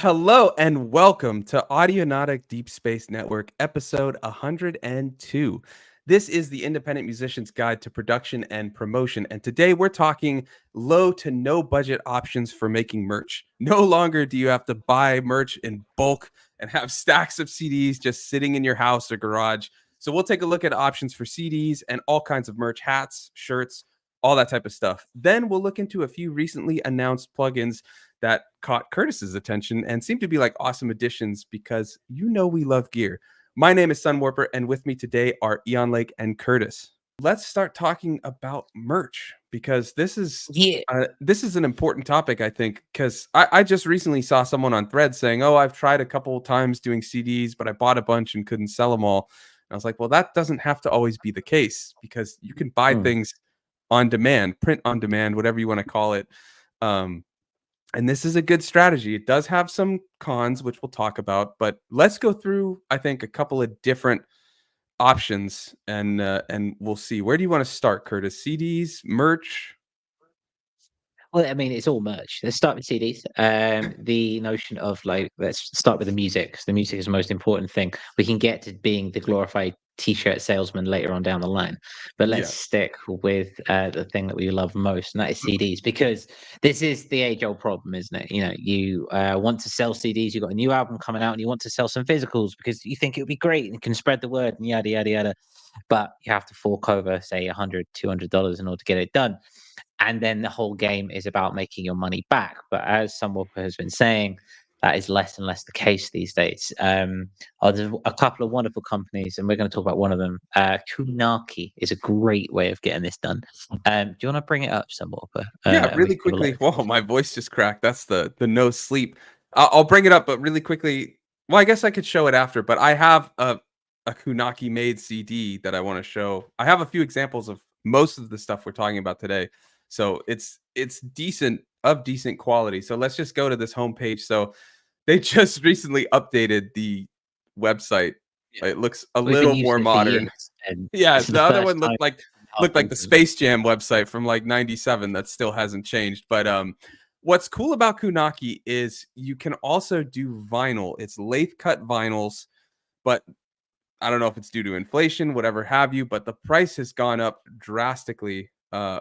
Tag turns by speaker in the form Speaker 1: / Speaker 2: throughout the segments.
Speaker 1: Hello and welcome to Audionautic Deep Space Network, episode 102. This is the Independent Musician's Guide to Production and Promotion, and today we're talking low to no budget options for making merch. No longer do you have to buy merch in bulk and have stacks of CDs just sitting in your house or garage. So we'll take a look at options for CDs and all kinds of merch, hats, shirts, all that type of stuff. Then we'll look into a few recently announced plugins that caught Curtis's attention and seem to be like awesome additions because we love gear. My name is Sunwarper, and with me today are Eon Lake and Curtis. Let's start talking about merch because this is
Speaker 2: Yeah.
Speaker 1: an important topic, I think, because I just recently saw someone on Thread saying, "Oh, I've tried a couple of times doing CDs, but I bought a bunch and couldn't sell them all." And I was like, "Well, that doesn't have to always be the case because you can buy things on demand, print on demand, whatever you want to call it." And this is a good strategy. It does have some cons, which we'll talk about, but let's go through, I think, a couple of different options and we'll see. Where do you want to start, Curtis? CDs, merch?
Speaker 2: Well, I mean, it's all merch. Let's start with CDs. The notion of let's start with the music, 'cause the music is the most important thing. We can get to being the glorified T-shirt salesman later on down the line, but let's
Speaker 1: Yeah.
Speaker 2: stick with the thing that we love most, and that is CDs, because this is the age-old problem, isn't it? You know, you want to sell CDs. You've got a new album coming out, and you want to sell some physicals because you think it would be great and can spread the word and yada yada yada. But you have to fork over, say, $100, $200 in order to get it done. And then the whole game is about making your money back. But as someone has been saying, that is less and less the case these days. There's a couple of wonderful companies, and we're going to talk about one of them. Kunaki is a great way of getting this done. Do you want to bring it up some more?
Speaker 1: Yeah,
Speaker 2: And we
Speaker 1: really
Speaker 2: can have a
Speaker 1: quickly.
Speaker 2: look.
Speaker 1: Whoa, my voice just cracked. That's the no sleep. I'll bring it up, but really quickly. Well, I guess I could show it after, but I have a Kunaki made CD that I want to show. I have a few examples of most of the stuff we're talking about today. So it's decent quality. So let's just go to this homepage. So they just recently updated the website.
Speaker 2: Yeah.
Speaker 1: It looks a
Speaker 2: We've been
Speaker 1: little more
Speaker 2: using it for
Speaker 1: modern.
Speaker 2: years, and
Speaker 1: Yeah,
Speaker 2: this is the
Speaker 1: the other
Speaker 2: first
Speaker 1: one
Speaker 2: time our
Speaker 1: looked like the
Speaker 2: thinking.
Speaker 1: Space Jam website from like 97 that still hasn't changed. But what's cool about Kunaki is you can also do vinyl. It's lathe cut vinyls, but I don't know if it's due to inflation, whatever have you, but the price has gone up drastically.
Speaker 2: Mm.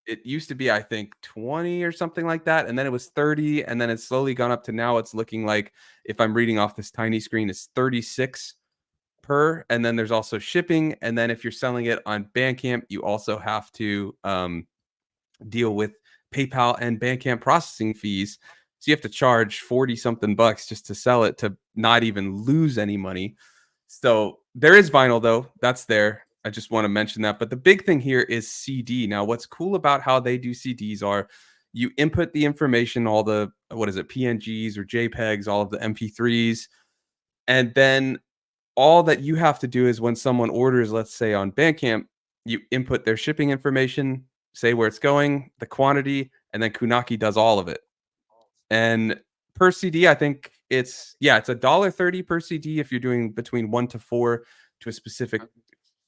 Speaker 1: It used to be, I think, 20 or something like that, and then it was 30, and then it's slowly gone up to now it's looking like, if I'm reading off this tiny screen, it's 36 per, and then there's also shipping, and then if you're selling it on Bandcamp, you also have to deal with PayPal and Bandcamp processing fees. So you have to charge 40 something bucks just to sell it to not even lose any money. So there is vinyl though. That's there. I just want to mention that. But the big thing here is CD. Now, what's cool about how they do CDs are you input the information, all the, what is it, PNGs or JPEGs, all of the MP3s. And then all that you have to do is when someone orders, let's say on Bandcamp, you input their shipping information, say where it's going, the quantity, and then Kunaki does all of it. And per CD, I think it's $1.30 per CD if you're doing between 1 to 4 to a specific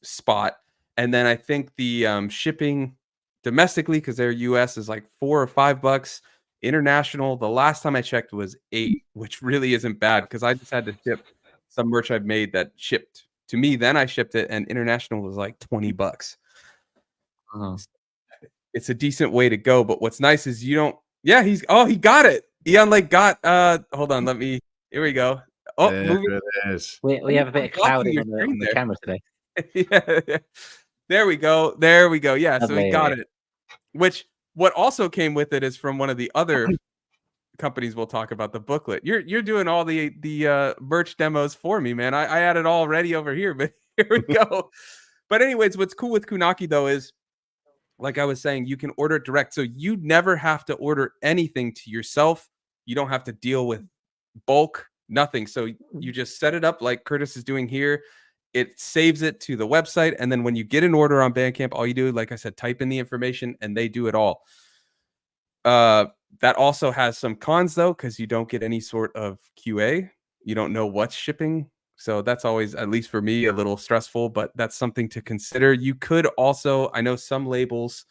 Speaker 1: spot. And then I think the shipping domestically, because they're US, is like $4 or $5. International, the last time I checked was 8, which really isn't bad because I just had to ship some merch I've made that shipped to me. Then I shipped it, and international was like $20.
Speaker 2: Uh-huh.
Speaker 1: It's a decent way to go. But what's nice is you don't. Yeah, he got it. Eon Lake got. Hold on, let me. Here we go. Oh,
Speaker 3: There
Speaker 1: moving.
Speaker 3: it is.
Speaker 2: We have a bit of
Speaker 1: Blocking
Speaker 2: clouding
Speaker 1: your
Speaker 2: on
Speaker 1: screen
Speaker 2: the
Speaker 1: there.
Speaker 2: camera today.
Speaker 1: Yeah. There we go. There we go. Yeah, so he got
Speaker 2: Lovely.
Speaker 1: it. Which what also came with it is from one of the other companies we'll talk about, the booklet. You're doing all the merch demos for me, man. I had it all ready over here, but here we go. But anyways, what's cool with Kunaki though is, like I was saying, you can order it direct. So you never have to order anything to yourself. You don't have to deal with bulk, nothing. So you just set it up like Curtis is doing here. It saves it to the website. And then when you get an order on Bandcamp, all you do, like I said, type in the information and they do it all. That also has some cons though, because you don't get any sort of QA. You don't know what's shipping. So that's always, at least for me, a little stressful, but that's something to consider. You could also, I know some labels,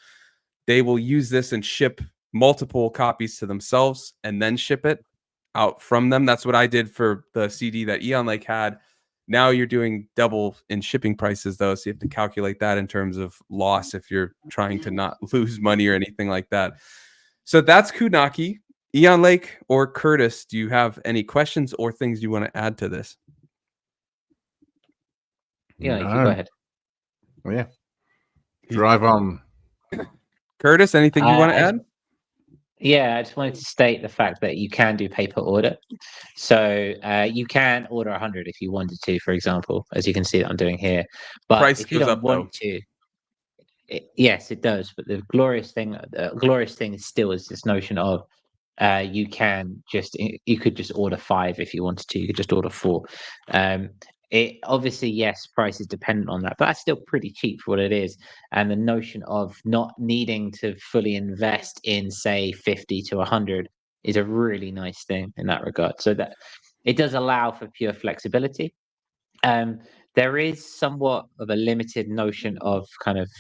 Speaker 1: they will use this and ship multiple copies to themselves and then ship it. out from them. That's what I did for the CD that Eon Lake had. Now you're doing double in shipping prices though, so you have to calculate that in terms of loss if you're trying to not lose money or anything like that. So that's Kunaki. Eon Lake or Curtis, do you have any questions or things you want to add to this?
Speaker 2: Yeah, you go ahead.
Speaker 3: Well, yeah. Drive on.
Speaker 1: Curtis, anything you want to add?
Speaker 2: Yeah, I just wanted to state the fact that you can do pay per order. So you can order 100 if you wanted to, for example, as you can see that I'm doing here. But
Speaker 1: Price
Speaker 2: if you
Speaker 1: goes
Speaker 2: don't
Speaker 1: up,
Speaker 2: want to, yes, it does. But the glorious thing is still is this notion of you could just order 5 if you wanted to. You could just order 4. It obviously, yes, price is dependent on that, but that's still pretty cheap for what it is. And the notion of not needing to fully invest in, say, 50 to 100 is a really nice thing in that regard. So that it does allow for pure flexibility. There is somewhat of a limited notion of kind of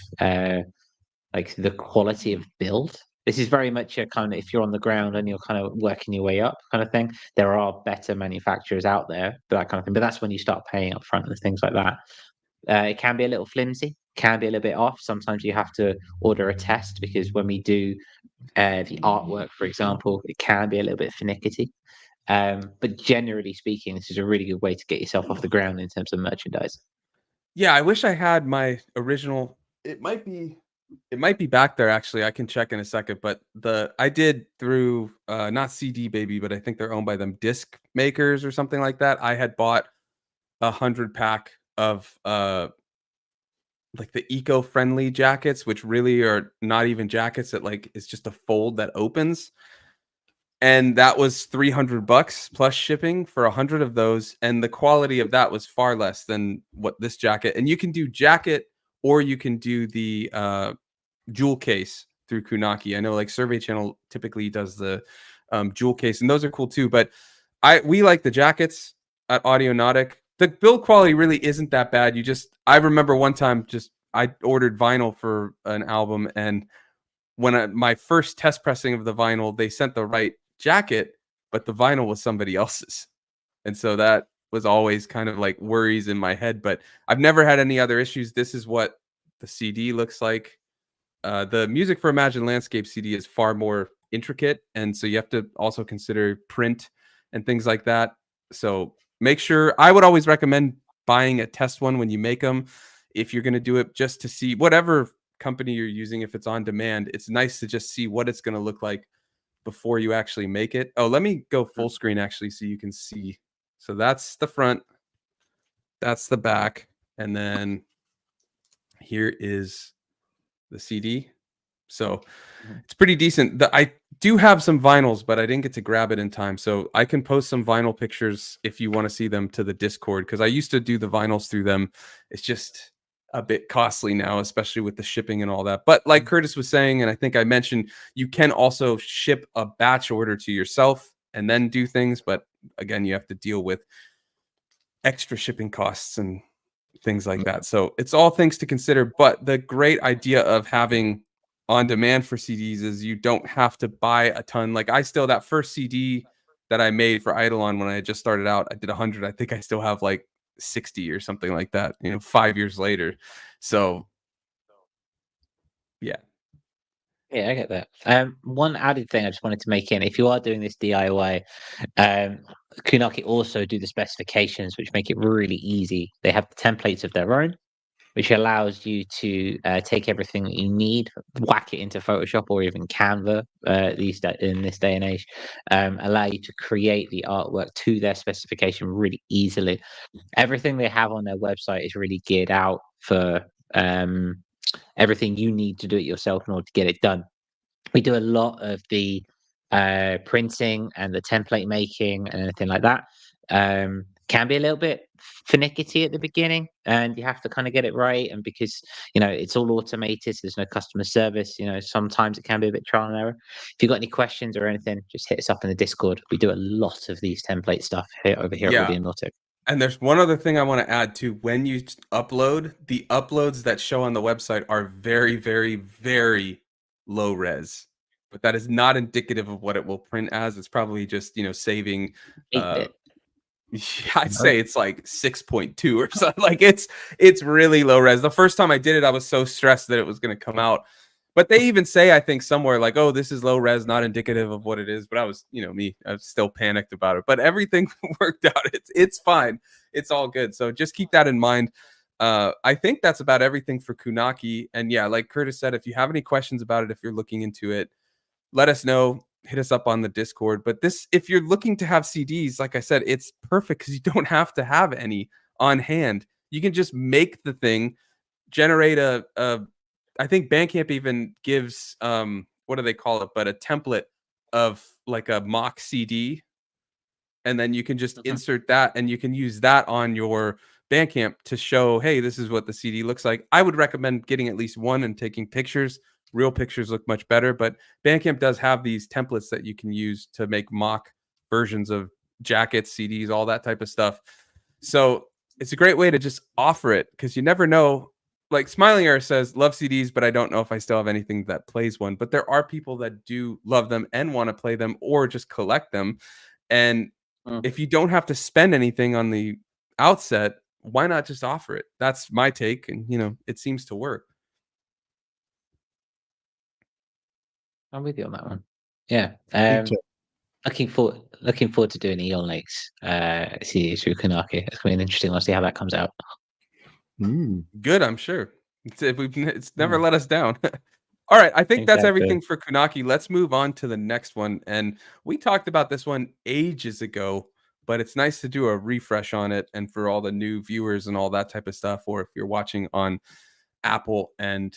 Speaker 2: like the quality of build. This is very much a kind of, if you're on the ground and you're kind of working your way up kind of thing, there are better manufacturers out there for that kind of thing. But that's when you start paying up front and things like that. It can be a little flimsy, can be a little bit off. Sometimes you have to order a test because when we do the artwork, for example, it can be a little bit finicky. But generally speaking, this is a really good way to get yourself off the ground in terms of merchandise.
Speaker 1: Yeah, I wish I had my original. It might be back there actually. I can check in a second, but I did through not CD Baby, but I think they're owned by them disc makers or something like that. I had bought 100 pack of like the eco-friendly jackets, which really are not even jackets, that like it's just a fold that opens. And that was $300 plus shipping for 100 of those. And the quality of that was far less than what this jacket. And you can do jacket or you can do the jewel case through Kunaki. I know like Survey Channel typically does the jewel case, and those are cool too. But we like the jackets at Audionautic. The build quality really isn't that bad. I remember one time I ordered vinyl for an album, and when my first test pressing of the vinyl, they sent the right jacket, but the vinyl was somebody else's. And so that was always kind of like worries in my head, but I've never had any other issues. This is what the CD looks like. The Music for Imagined Landscape CD is far more intricate, and so you have to also consider print and things like that. So make sure, I would always recommend buying a test one when you make them. If you're going to do it just to see whatever company you're using, if it's on demand, it's nice to just see what it's going to look like before you actually make it. Oh, let me go full screen actually so you can see. So that's the front, that's the back, and then here is the CD. So it's pretty decent. I do have some vinyls, but I didn't get to grab it in time. So I can post some vinyl pictures if you want to see them to the Discord, because I used to do the vinyls through them. It's just a bit costly now, especially with the shipping and all that. But like Curtis was saying, and I think I mentioned, you can also ship a batch order to yourself and then do things. But again, you have to deal with extra shipping costs and things like that. So it's all things to consider. But the great idea of having on demand for CDs is you don't have to buy a ton. Like that first CD that I made for Eidolon when I just started out, I did 100. I think I still have like 60 or something like that, 5 years later. So yeah.
Speaker 2: Yeah, I get that. One added thing I just wanted to make in, if you are doing this DIY, Kunaki also do the specifications, which make it really easy. They have the templates of their own, which allows you to take everything that you need, whack it into Photoshop or even Canva in this day and age, allow you to create the artwork to their specification really easily. Everything they have on their website is really geared out for everything you need to do it yourself in order to get it done. We do a lot of the printing and the template making and anything like that. Can be a little bit finicky at the beginning, and you have to kind of get it right. And because it's all automated, so there's no customer service. Sometimes it can be a bit trial and error. If you've got any questions or anything, just hit us up in the Discord. We do a lot of these template stuff over here at Audionautic.
Speaker 1: And there's one other thing I want to add too. When you upload, the uploads that show on the website are very, very, very low res. but that is not indicative of what it will print as. It's probably just, saving.
Speaker 2: 8-bit.
Speaker 1: I'd say it's like 6.2 or something. Like it's really low res. The first time I did it, I was so stressed that it was going to come out. But they even say, I think somewhere like, oh, this is low res, not indicative of what it is. But I was, I was still panicked about it. But everything worked out. It's fine. It's all good. So just keep that in mind. I think that's about everything for Kunaki. And yeah, like Curtis said, if you have any questions about it, if you're looking into it, let us know. Hit us up on the Discord. But if you're looking to have CDs, like I said, it's perfect because you don't have to have any on hand. You can just make the thing, generate I think Bandcamp even gives what do they call it? But a template of like a mock CD, and then you can just insert that, and you can use that on your Bandcamp to show, hey, this is what the CD looks like. I would recommend getting at least one and taking pictures. Real pictures look much better, but Bandcamp does have these templates that you can use to make mock versions of jackets, CDs, all that type of stuff. So it's a great way to just offer it because you never know. Like Smiling Air says, love CDs, but I don't know if I still have anything that plays one. But there are people that do love them and want to play them or just collect them. And if you don't have to spend anything on the outset, why not just offer it? That's my take. And, it seems to work.
Speaker 2: I'm with you on that one. Yeah. Looking forward to doing Eon Lakes series through Kunaki. It's going to be interesting. I'll see how that comes out.
Speaker 1: Good, I'm sure. It's never let us down. All right, I think that's everything for Kunaki. Let's move on to the next one. And we talked about this one ages ago, but it's nice to do a refresh on it and for all the new viewers and all that type of stuff, or if you're watching on Apple and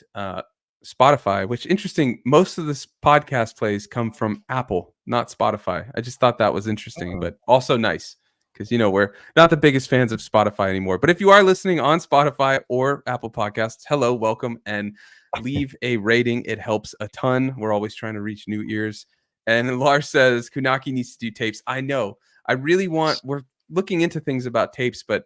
Speaker 1: Spotify, which interesting, most of this podcast plays come from Apple, not Spotify. I just thought that was interesting, but also nice because we're not the biggest fans of Spotify anymore. But if you are listening on Spotify or Apple Podcasts, hello, welcome, and leave a rating. It helps a ton. We're always trying to reach new ears. And Lars says Kunaki needs to do tapes. I know. We're looking into things about tapes, but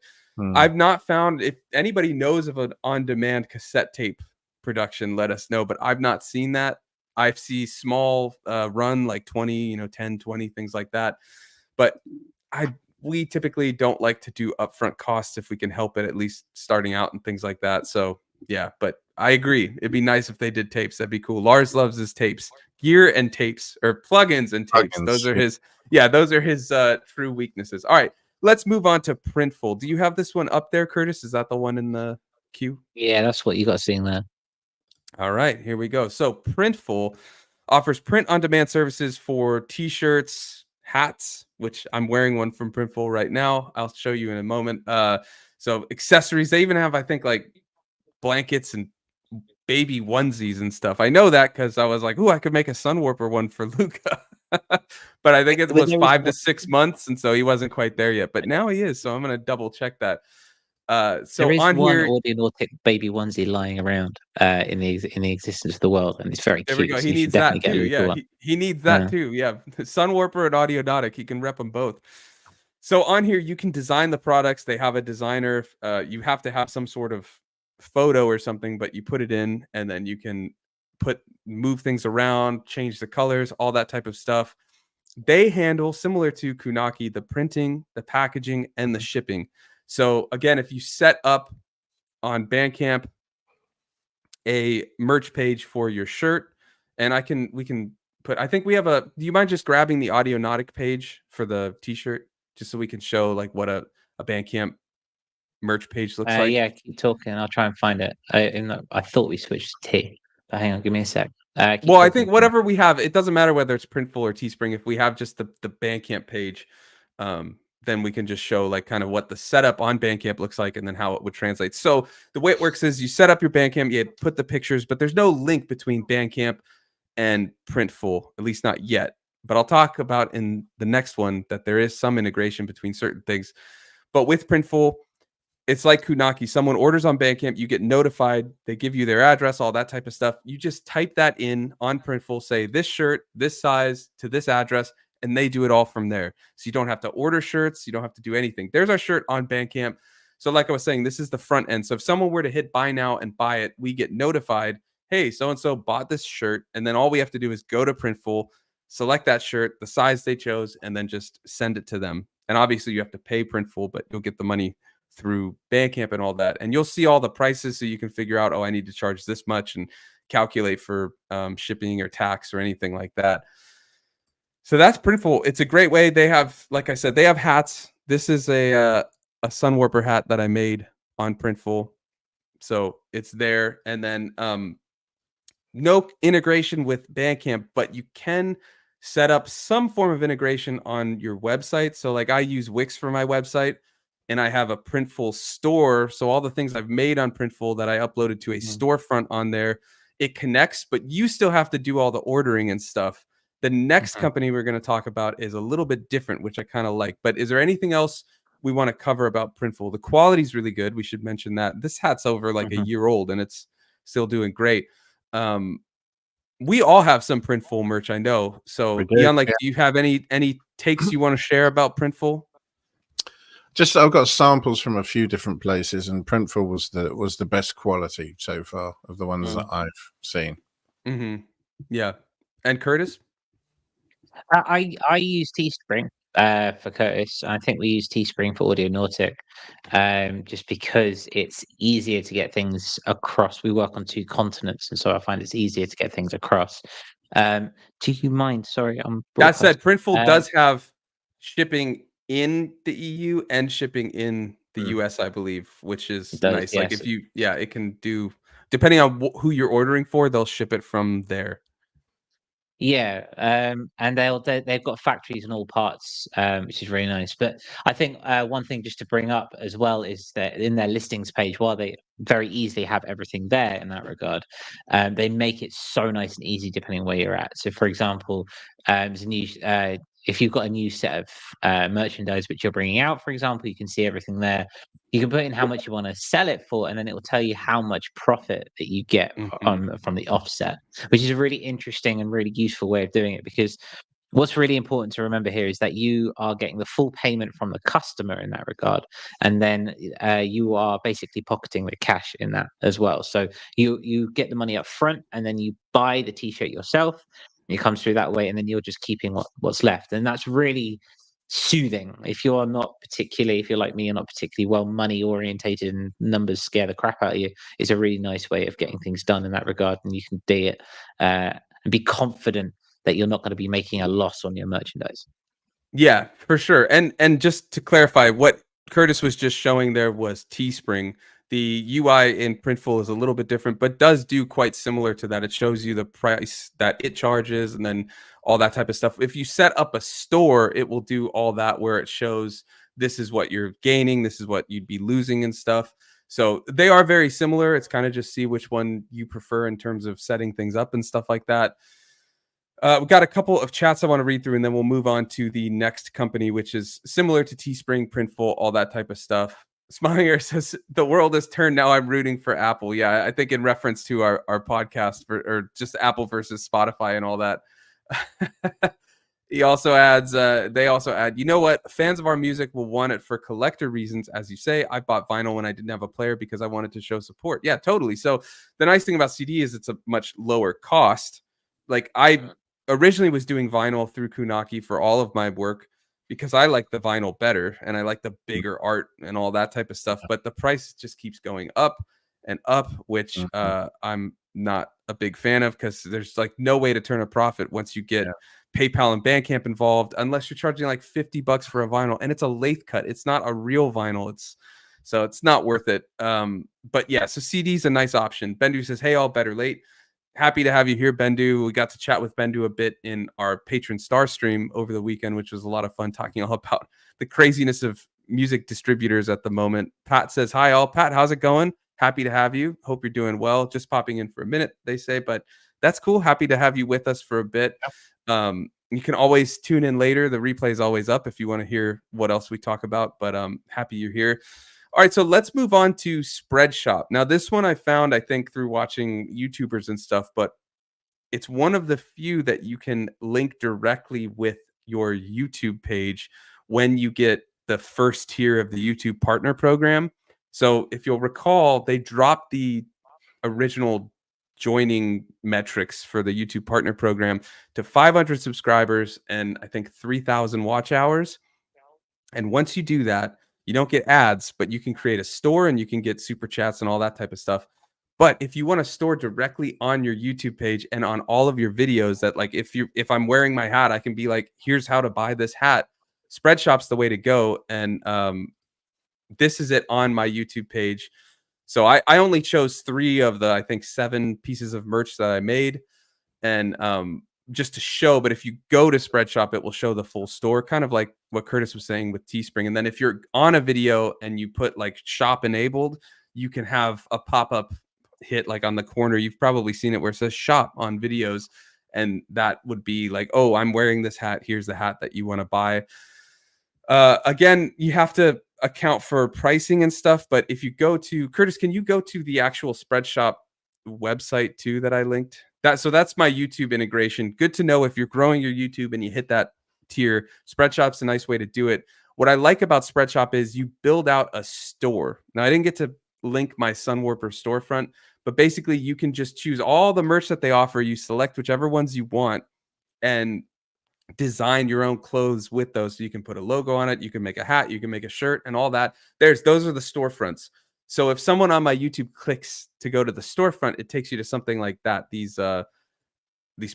Speaker 1: I've not found, if anybody knows of an on-demand cassette tape production, let us know, but I've not seen that. I see small run like 20, 10, 20, things like that. But we typically don't like to do upfront costs if we can help it, at least starting out and things like that. So yeah, but I agree. It'd be nice if they did tapes. That'd be cool. Lars loves his tapes, gear and tapes, or plugins and tapes. Those are his true weaknesses. All right, let's move on to Printful. Do you have this one up there, Curtis? Is that the one in the queue?
Speaker 2: Yeah, that's what you got seeing there.
Speaker 1: All right, here we go. So Printful offers print-on-demand services for t-shirts, hats, which I'm wearing one from Printful right now. I'll show you in a moment. So accessories. They even have, I think, like blankets and baby onesies and stuff. I know that because I was like, "Ooh, I could make a Sunwarper one for Luca." But I think it was 5 to 6 months, and so he wasn't quite there yet. But now he is. So I'm gonna double check that. So
Speaker 2: there is
Speaker 1: on
Speaker 2: one
Speaker 1: here,
Speaker 2: Audionautic baby onesie lying around in the existence of the world, and it's very
Speaker 1: there
Speaker 2: cute.
Speaker 1: we go.
Speaker 2: So
Speaker 1: He needs that too. Yeah,
Speaker 2: cool
Speaker 1: he needs that too. Yeah, Sunwarper and Audionautic. He can rep them both. So on here, you can design the products. They have a designer. You have to have some sort of photo or something, but you put it in, and then you can move things around, change the colors, all that type of stuff. They handle, similar to Kunaki, the printing, the packaging, and the shipping. So again, if you set up on Bandcamp a merch page for your shirt, and we can put, I think we have do you mind just grabbing the Audionautic page for the t-shirt, just so we can show like what a Bandcamp merch page looks like?
Speaker 2: Yeah, keep talking. I'll try and find it. I thought we switched to T, but hang on, give me a sec.
Speaker 1: Well, I think whatever we have, it doesn't matter whether it's Printful or Teespring. If we have just the Bandcamp page, then we can just show like kind of what the setup on Bandcamp looks like and then how it would translate. So the way it works is you set up your Bandcamp, you put the pictures, but there's no link between Bandcamp and Printful, at least not yet. But I'll talk about in the next one that there is some integration between certain things. But with Printful, it's like Kunaki. Someone orders on Bandcamp, you get notified. They give you their address, all that type of stuff. You just type that in on Printful, say this shirt, this size to this address, and they do it all from there. So you don't have to order shirts. You don't have to do anything. There's our shirt on Bandcamp. So like I was saying, this is the front end. So if someone were to hit buy now and buy it, we get notified, hey, so and so bought this shirt, and then all we have to do is go to Printful, select that shirt, the size they chose, and then just send it to them. And obviously, you have to pay Printful, but you'll get the money through Bandcamp and all that, and you'll see all the prices, so you can figure out, oh, I need to charge this much, and calculate for shipping or tax or anything like that. So that's Printful. It's a great way. They have, like I said, they have hats. This is a Sunwarper hat that I made on Printful, so it's there. And then no integration with Bandcamp, but you can set up some form of integration on your website. So like I use Wix for my website, and I have a Printful store. So all the things I've made on Printful that I uploaded to a storefront on there, it connects, but you still have to do all the ordering and stuff. The next company we're going to talk about is a little bit different, which I kind of like. But is there anything else we want to cover about Printful? The quality is really good. We should mention that. This hat's over like a year old, and it's still doing great. We all have some Printful merch, I know. So, Ian, like, do you have any takes you want to share about Printful?
Speaker 3: Just I've got samples from a few different places, and Printful was the best quality so far of the ones that I've seen.
Speaker 1: Yeah. And Curtis?
Speaker 2: I use Teespring for Curtis. I think we use Teespring for Audionautic, just because it's easier to get things across. We work on 2 continents, and so I find it's easier to get things across. Do you mind? Sorry, I'm.
Speaker 1: That said, Printful does have shipping in the EU and shipping in the US, I believe, which is nice. Yes. Like if you, it can do, depending on who you're ordering for, they'll ship it from there.
Speaker 2: Yeah, and they've got factories in all parts, which is really nice. But I think one thing just to bring up as well is that in their listings page, while they very easily have everything there in that regard, they make it so nice and easy depending on where you're at. So, for example, there's a new if you've got a new set of merchandise which you're bringing out, for example, you can see everything there. You can put in how much you want to sell it for, and then it will tell you how much profit that you get from the offset, which is a really interesting and really useful way of doing it. Because what's really important to remember here is that you are getting the full payment from the customer in that regard, and then you are basically pocketing the cash in that as well. So you get the money up front, and then you buy the t-shirt yourself. It comes through that way, and then you're just keeping what's left, and that's really soothing. If you're like me, you're not particularly well money orientated, and numbers scare the crap out of you, it's a really nice way of getting things done in that regard, and you can do it and be confident that you're not going to be making a loss on your merchandise.
Speaker 1: Yeah, for sure. And just to clarify, what Curtis was just showing there was Teespring. The UI in Printful is a little bit different, but does do quite similar to that. It shows you the price that it charges and then all that type of stuff. If you set up a store, it will do all that, where it shows this is what you're gaining, this is what you'd be losing and stuff. So they are very similar. It's kind of just see which one you prefer in terms of setting things up and stuff like that. We've got a couple of chats I want to read through, and then we'll move on to the next company, which is similar to Teespring, Printful, all that type of stuff. Smiler says, the world has turned. Now I'm rooting for Apple. Yeah, I think in reference to our podcast, or just Apple versus Spotify and all that. He also adds, they also add, you know what? Fans of our music will want it for collector reasons. As you say, I bought vinyl when I didn't have a player because I wanted to show support. Yeah, totally. So the nice thing about CD is it's a much lower cost. Like I originally was doing vinyl through Kunaki for all of my work because I like the vinyl better and I like the bigger art and all that type of stuff. But the price just keeps going up and up, which I'm not a big fan of, because there's like no way to turn a profit once you get PayPal and Bandcamp involved, unless you're charging like $50 for a vinyl, and it's a lathe cut. It's not a real vinyl. So it's not worth it. But yeah, so CD's a nice option. Bendu says, hey, all, better late. Happy to have you here, Bendu. We got to chat with Bendu a bit in our Patron Star stream over the weekend, which was a lot of fun, talking all about the craziness of music distributors at the moment. Pat says, hi, all. Pat, how's it going? Happy to have you. Hope you're doing well. Just popping in for a minute, they say, but that's cool. Happy to have you with us for a bit. You can always tune in later. The replay is always up if you want to hear what else we talk about, but happy you're here. All right, so let's move on to Spreadshop. Now, this one I found, I think, through watching YouTubers and stuff, but it's one of the few that you can link directly with your YouTube page when you get the first tier of the YouTube Partner Program. So if you'll recall, they dropped the original joining metrics for the YouTube Partner Program to 500 subscribers and I think 3,000 watch hours. And once you do that, you don't get ads, but you can create a store and you can get super chats and all that type of stuff. But if you want to store directly on your YouTube page and on all of your videos, that like if I'm wearing my hat, I can be like, here's how to buy this hat. Spreadshop's the way to go. And this is it on my YouTube page. So I only chose 3 of the, I think, 7 pieces of merch that I made. And just to show, but if you go to Spreadshop, it will show the full store, kind of like what Curtis was saying with Teespring. And then if you're on a video and you put like shop enabled, you can have a pop-up hit like on the corner. You've probably seen it where it says shop on videos. And that would be like, oh, I'm wearing this hat. Here's the hat that you want to buy. Again, you have to account for pricing and stuff. But if you go to Curtis, can you go to the actual Spreadshop website too that I linked? So that's my YouTube integration. Good to know if you're growing your YouTube and you hit that tier. Spreadshop's a nice way to do it. What I like about Spreadshop is you build out a store. Now, I didn't get to link my Sunwarper storefront, but basically you can just choose all the merch that they offer. You select whichever ones you want and design your own clothes with those. So you can put a logo on it. You can make a hat. You can make a shirt and all that. Those are the storefronts. So if someone on my YouTube clicks to go to the storefront, it takes you to something like that. These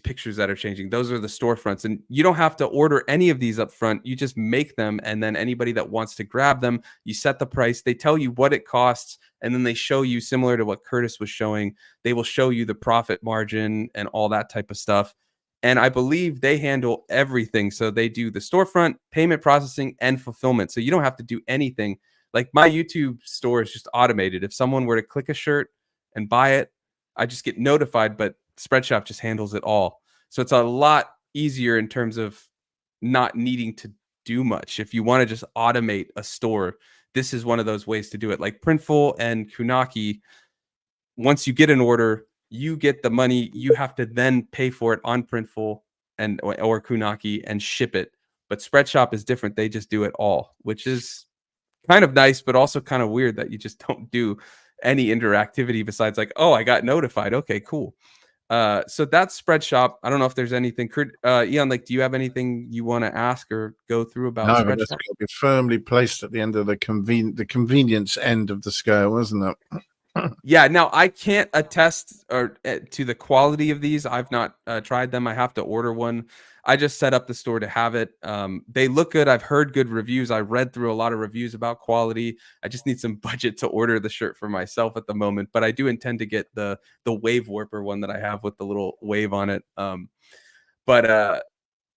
Speaker 1: pictures that are changing, those are the storefronts. And you don't have to order any of these up front. You just make them. And then anybody that wants to grab them, you set the price. They tell you what it costs. And then they show you, similar to what Curtis was showing, they will show you the profit margin and all that type of stuff. And I believe they handle everything. So they do the storefront, payment processing, and fulfillment. So you don't have to do anything. Like my YouTube store is just automated. If someone were to click a shirt and buy it, I just get notified, but Spreadshop just handles it all. So it's a lot easier in terms of not needing to do much. If you want to just automate a store, this is one of those ways to do it. Like Printful and Kunaki, once you get an order, you get the money. You have to then pay for it on Printful or Kunaki and ship it. But Spreadshop is different. They just do it all, which is kind of nice, but also kind of weird that you just don't do any interactivity besides like, oh, I got notified. Okay, cool. So that's Spreadshop. I don't know if there's anything. Ian, like, do you have anything you want to ask or go through about Spreadshop?
Speaker 3: No, it's got to be firmly placed at the end of the convenience end of the scale, isn't it?
Speaker 1: Yeah. Now I can't attest to the quality of these. I've not tried them. I have to order one. I just set up the store to have it. They look good. I've heard good reviews. I read through a lot of reviews about quality. I just need some budget to order the shirt for myself at the moment, but I do intend to get the wave warper one that I have with the little wave on it.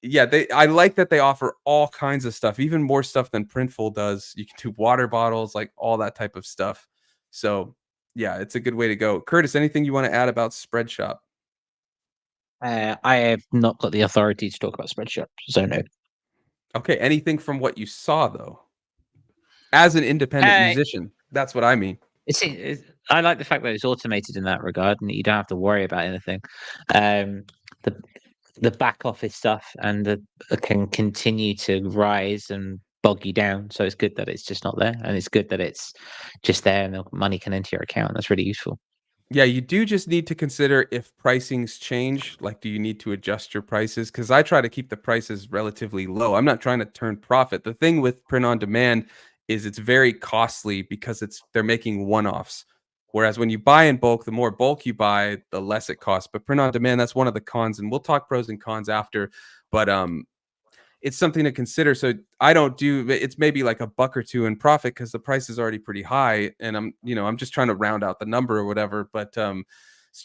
Speaker 1: Yeah, I like that they offer all kinds of stuff, even more stuff than Printful does. You can do water bottles, like all that type of stuff. So yeah, it's a good way to go. Curtis, anything you want to add about Spreadshop?
Speaker 2: I have not got the authority to talk about Spreadshop, so no.
Speaker 1: Okay, anything from what you saw though, as an independent musician? That's what I mean.
Speaker 2: I like the fact that it's automated in that regard, and you don't have to worry about anything. The back office stuff and can continue to rise and bog you down. So it's good that it's just not there, and it's good that it's just there, and the money can enter your account. That's really useful.
Speaker 1: Yeah, you do just need to consider if pricings change. Like, do you need to adjust your prices? Because I try to keep the prices relatively low. I'm not trying to turn profit. The thing with print on demand is it's very costly because they're making one-offs. Whereas when you buy in bulk, the more bulk you buy, the less it costs. But print on demand, that's one of the cons, and we'll talk pros and cons after. But it's something to consider. So it's maybe like $1 or $2 in profit because the price is already pretty high, and I'm just trying to round out the number or whatever. But so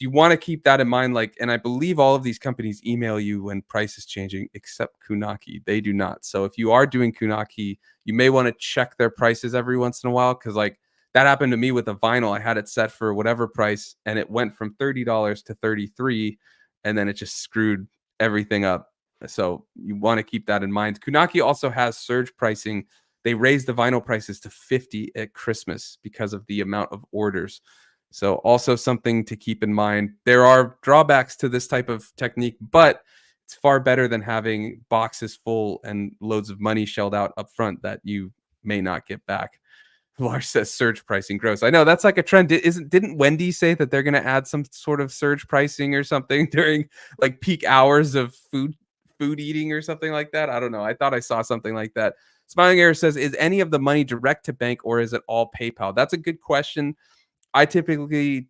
Speaker 1: you want to keep that in mind. Like, and I believe all of these companies email you when price is changing, except Kunaki. They do not. So if you are doing Kunaki, you may want to check their prices every once in a while, because like that happened to me with a vinyl. I had it set for whatever price, and it went from $30 to $33, and then it just screwed everything up. So you want to keep that in mind. Kunaki also has surge pricing. They raised the vinyl prices to $50 at Christmas because of the amount of orders. So also something to keep in mind. There are drawbacks to this type of technique, but it's far better than having boxes full and loads of money shelled out up front that you may not get back. Lars says surge pricing, gross. I know that's like a trend. Didn't Wendy say that they're going to add some sort of surge pricing or something during like peak hours of food eating or something like that? I don't know. I thought I saw something like that. Smiling Air says, is any of the money direct to bank or is it all PayPal? That's a good question. I typically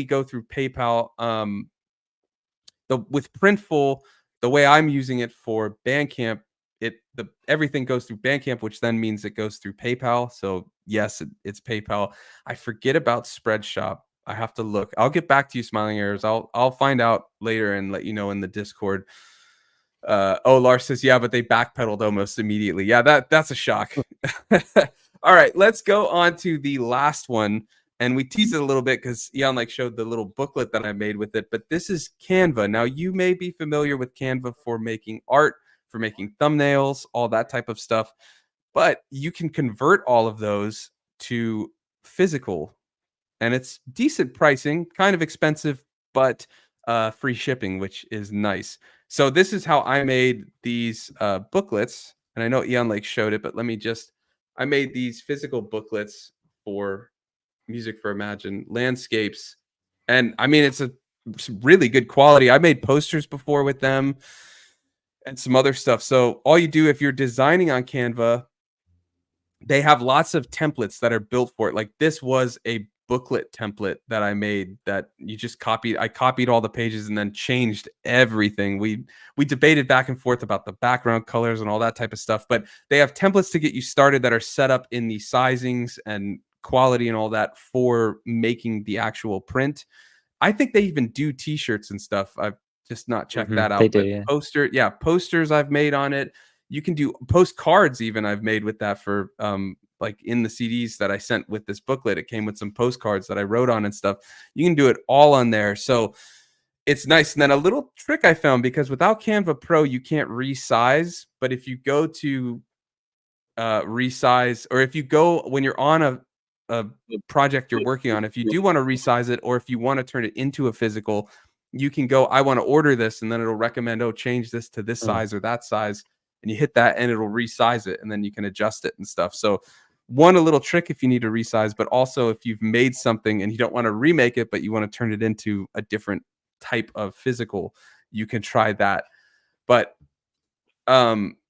Speaker 1: go through PayPal. With Printful, the way I'm using it for Bandcamp, everything goes through Bandcamp, which then means it goes through PayPal. So yes, it's PayPal. I forget about Spreadshop. I have to look. I'll get back to you, Smiling Airs. I'll find out later and let you know in the Discord. Lars says, yeah, but they backpedaled almost immediately. Yeah, that's a shock. All right, let's go on to the last one. And we teased it a little bit because Ian like showed the little booklet that I made with it. But this is Canva. Now, you may be familiar with Canva for making art, for making thumbnails, all that type of stuff. But you can convert all of those to physical. And it's decent pricing, kind of expensive, but free shipping, which is nice. So this is how I made these booklets. And I know Ian like showed it, but I made these physical booklets for Music for Imagine landscapes. And I mean, it's really good quality. I made posters before with them and some other stuff. So all you do if you're designing on Canva, they have lots of templates that are built for it. Like this was a booklet template that I made that you just copied. I copied all the pages and then changed everything. We debated back and forth about the background colors and all that type of stuff, but they have templates to get you started that are set up in the sizings and quality and all that for making the actual print. I think they even do t-shirts and stuff. I've just not checked that out.
Speaker 2: They do, yeah.
Speaker 1: Posters I've made on it. You can do postcards even I've made with that for like in the CDs that I sent with this booklet. It came with some postcards that I wrote on and stuff. You can do it all on there. So it's nice. And then a little trick I found, because without Canva Pro, you can't resize. But if you go to resize, or if you go when you're on a project you're working on, if you do want to resize it, or if you want to turn it into a physical, you can go, I want to order this, and then it'll recommend, change this to this size or that size, and you hit that and it'll resize it, and then you can adjust it and stuff. So a little trick if you need to resize, but also if you've made something and you don't want to remake it, but you want to turn it into a different type of physical, you can try that. But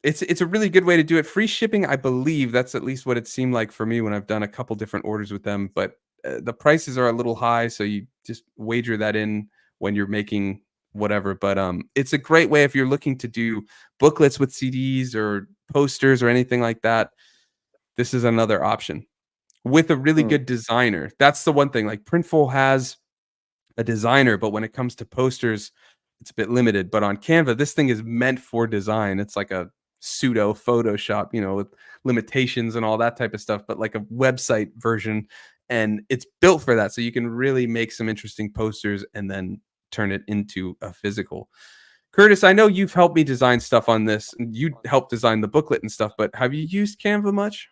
Speaker 1: it's a really good way to do it. Free shipping, I believe. That's at least what it seemed like for me when I've done a couple different orders with them. But the prices are a little high, so you just wager that in when you're making whatever. But it's a great way if you're looking to do booklets with CDs or posters or anything like that. This is another option with a really good designer. That's the one thing. Like Printful has a designer, but when it comes to posters, it's a bit limited. But on Canva, this thing is meant for design. It's like a pseudo Photoshop, with limitations and all that type of stuff, but like a website version. And it's built for that. So you can really make some interesting posters and then turn it into a physical. Curtis, I know you've helped me design stuff on this. You helped design the booklet and stuff, but have you used Canva much?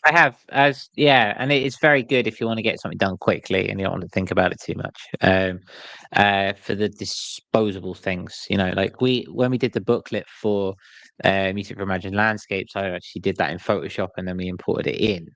Speaker 2: I have, and it's very good if you want to get something done quickly and you don't want to think about it too much. For the disposable things, like when we did the booklet for Music for Imagine Landscapes, I actually did that in Photoshop and then we imported it in.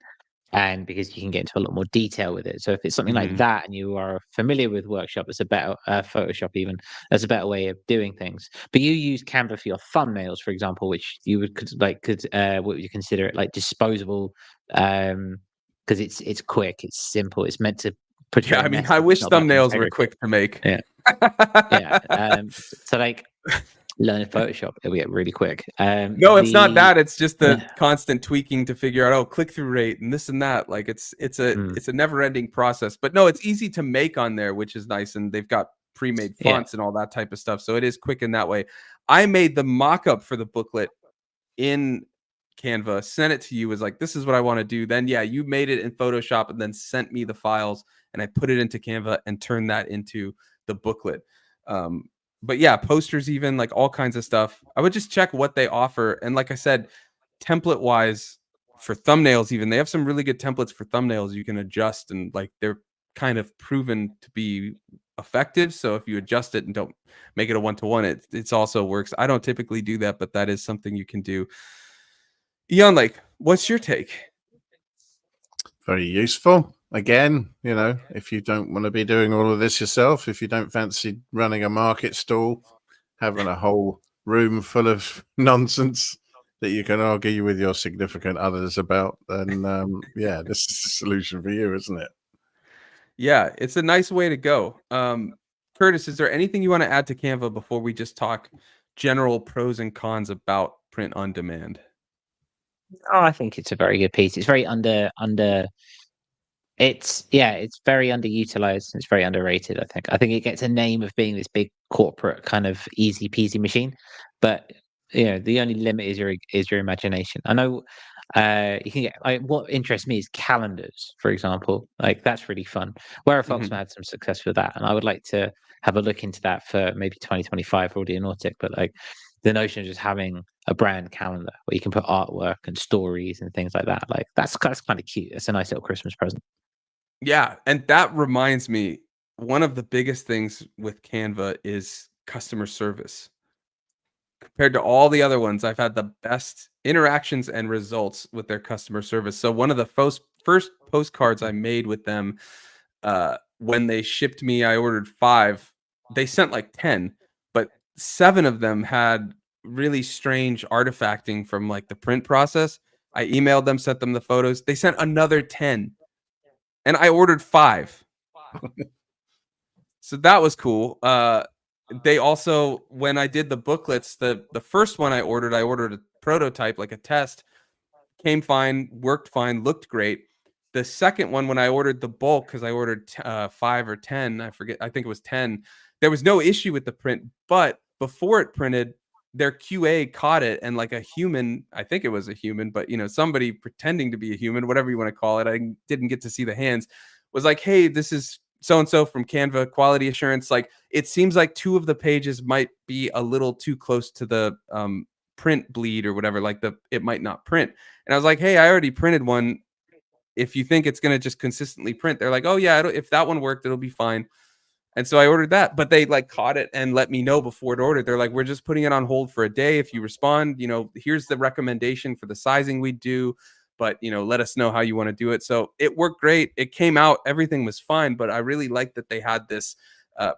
Speaker 2: And because you can get into a lot more detail with it. So if it's something like that and you are familiar with Workshop, it's a better Photoshop even. That's a better way of doing things. But you use Canva for your thumbnails, for example, which you could what would you consider it, like disposable? Because it's quick, it's simple, it's meant to put.
Speaker 1: Yeah, I mean, I wish thumbnails were quick to make.
Speaker 2: Yeah, yeah. So like. Learn Photoshop, it'll get really quick.
Speaker 1: No, it's not that. It's just the constant tweaking to figure out click-through rate and this and that. Like it's a never-ending process. But no, it's easy to make on there, which is nice. And they've got pre-made fonts and all that type of stuff. So it is quick in that way. I made the mock-up for the booklet in Canva, sent it to you, was like, this is what I want to do. Then you made it in Photoshop and then sent me the files, and I put it into Canva and turned that into the booklet. But yeah, posters, even like all kinds of stuff. I would just check what they offer. And like I said, template wise for thumbnails, even they have some really good templates for thumbnails you can adjust, and like they're kind of proven to be effective. So if you adjust it and don't make it a one-to-one, it's also works. I don't typically do that, but that is something you can do. Ian, like, what's your take?
Speaker 3: Very useful. Again, you know, if you don't want to be doing all of this yourself, if you don't fancy running a market stall, having a whole room full of nonsense that you can argue with your significant others about, then yeah, this is the solution for you, isn't it?
Speaker 1: Yeah, it's a nice way to go. Curtis, is there anything you want to add to Canva before we just talk general pros and cons about print on demand?
Speaker 2: Oh, I think it's a very good piece. It's very it's very underutilized and it's very underrated. I think it gets a name of being this big corporate kind of easy peasy machine, but you know the only limit is your imagination. I know you can get what interests me is calendars, for example. Like that's really fun. Where Fox had some success with that, and I would like to have a look into that for maybe 2025 for Audionautic. But like the notion of just having a brand calendar where you can put artwork and stories and things like that, like that's kind of cute. It's a nice little Christmas present.
Speaker 1: Yeah, and that reminds me, one of the biggest things with Canva is customer service. Compared to all the other ones, I've had the best interactions and results with their customer service. So one of the first postcards I made with them, when they shipped me, I ordered 5. They sent like 10, but 7 of them had really strange artifacting from like the print process. I emailed them, sent them the photos. They sent another 10, and I ordered 5. So that was cool. They also, when I did the booklets, the first one I ordered a prototype, like a test, came fine, worked fine, looked great. The second one, when I ordered the bulk, because I ordered 5 or 10, I forget, I think it was 10, there was no issue with the print, but before it printed, their QA caught it, and like a human, I think it was a human, but you know, somebody pretending to be a human, whatever you want to call it, I didn't get to see the hands, was like, hey, this is so and so from Canva quality assurance. Like, it seems like 2 of the pages might be a little too close to the print bleed or whatever, like it might not print. And I was like, hey, I already printed one. If you think it's going to just consistently print, they're like, oh yeah, if that one worked, it'll be fine. And so I ordered that, but they like caught it and let me know before it ordered. They're like, we're just putting it on hold for a day. If you respond, you know, here's the recommendation for the sizing we do, but you know, let us know how you want to do it. So it worked great. It came out, everything was fine, but I really liked that they had this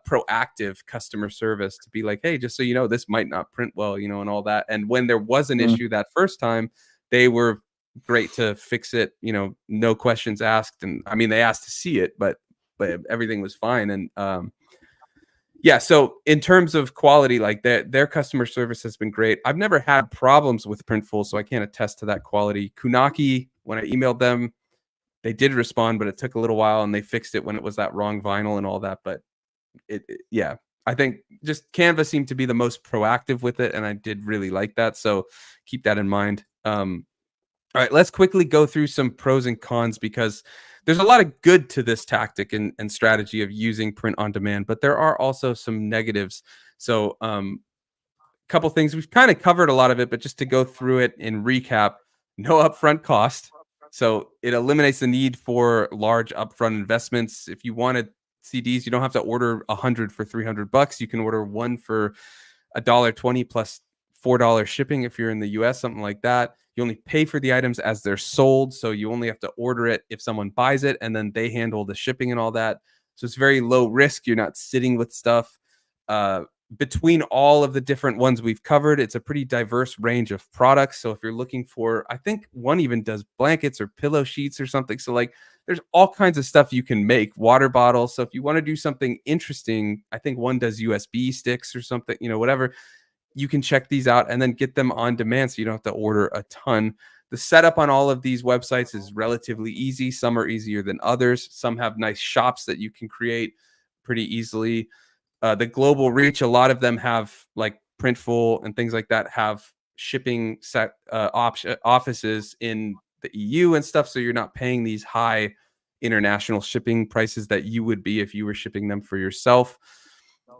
Speaker 1: proactive customer service to be like, hey, just so you know, this might not print well, you know, and all that. And when there was an issue that first time, they were great to fix it, you know, no questions asked. And I mean, they asked to see it, but everything was fine. And yeah, so in terms of quality, like their customer service has been great. I've never had problems with Printful, so I can't attest to that quality. Kunaki, when I emailed them, they did respond, but it took a little while, and they fixed it when it was that wrong vinyl and all that. But yeah, I think just Canva seemed to be the most proactive with it, and I did really like that. So keep that in mind. All right, let's quickly go through some pros and cons, because there's a lot of good to this tactic and strategy of using print on demand, but there are also some negatives. So a couple things, we've kind of covered a lot of it, but just to go through it in recap: no upfront cost. So it eliminates the need for large upfront investments. If you wanted CDs, you don't have to order 100 for $300. You can order one for $1.20 plus $4 shipping if you're in the US, something like that. You only pay for the items as they're sold, so you only have to order it if someone buys it, and then they handle the shipping and all that. So it's very low risk. You're not sitting with stuff. Between all of the different ones we've covered, it's a pretty diverse range of products. So if you're looking for, I think one even does blankets or pillow sheets or something. So like there's all kinds of stuff you can make, water bottles. So if you want to do something interesting, I think one does USB sticks or something, you know, whatever. You can check these out and then get them on demand, so you don't have to order a ton. The setup on all of these websites is relatively easy. Some are easier than others. Some have nice shops that you can create pretty easily. The global reach, a lot of them have, like Printful and things like that, have shipping set offices in the EU and stuff, so you're not paying these high international shipping prices that you would be if you were shipping them for yourself.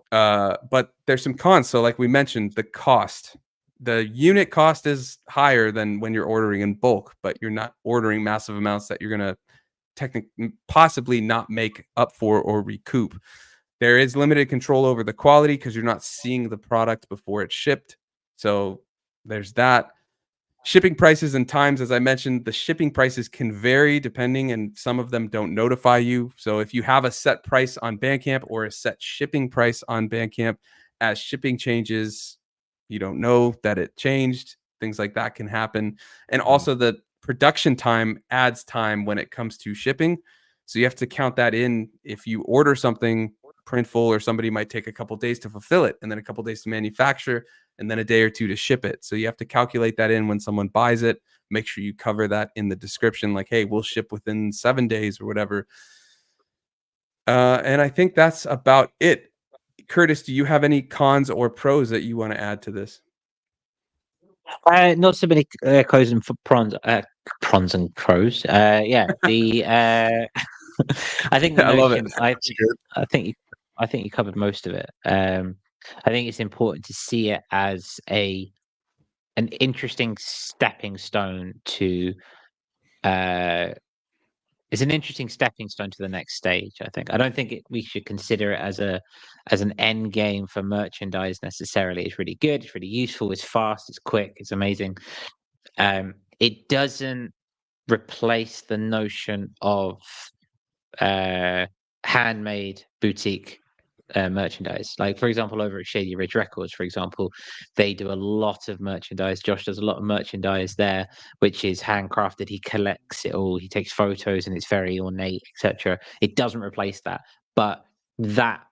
Speaker 1: But there's some cons. So like we mentioned, the cost, the unit cost is higher than when you're ordering in bulk, but you're not ordering massive amounts that you're going to possibly not make up for or recoup. There is limited control over the quality because you're not seeing the product before it's shipped. So there's that. Shipping prices and times, as I mentioned, the shipping prices can vary depending, and some of them don't notify you. So if you have a set price on Bandcamp or a set shipping price on Bandcamp, as shipping changes, you don't know that it changed. Things like that can happen. And also the production time adds time when it comes to shipping. So you have to count that in. If you order something, Printful or somebody might take a couple days to fulfill it, and then a couple days to manufacture, and then a day or two to ship it. So you have to calculate that in when someone buys it. Make sure you cover that in the description, like, hey, we'll ship within 7 days or whatever. And I think that's about it. Curtis, do you have any cons or pros that you want to add to this?
Speaker 2: Not so many pros and prawns and crows. Yeah, the I think the
Speaker 1: I love it.
Speaker 2: notion. I think you covered most of it. I think it's important to see it as an interesting stepping stone to. It's an interesting stepping stone to the next stage. I think. I don't think we should consider it as an end game for merchandise necessarily. It's really good. It's really useful. It's fast. It's quick. It's amazing. It doesn't replace the notion of handmade boutique merchandise. Like, for example, over at Shady Ridge Records, for example, they do a lot of merchandise. Josh does a lot of merchandise there, which is handcrafted. He collects it all. He takes photos, and it's very ornate, etc. It doesn't replace that, but that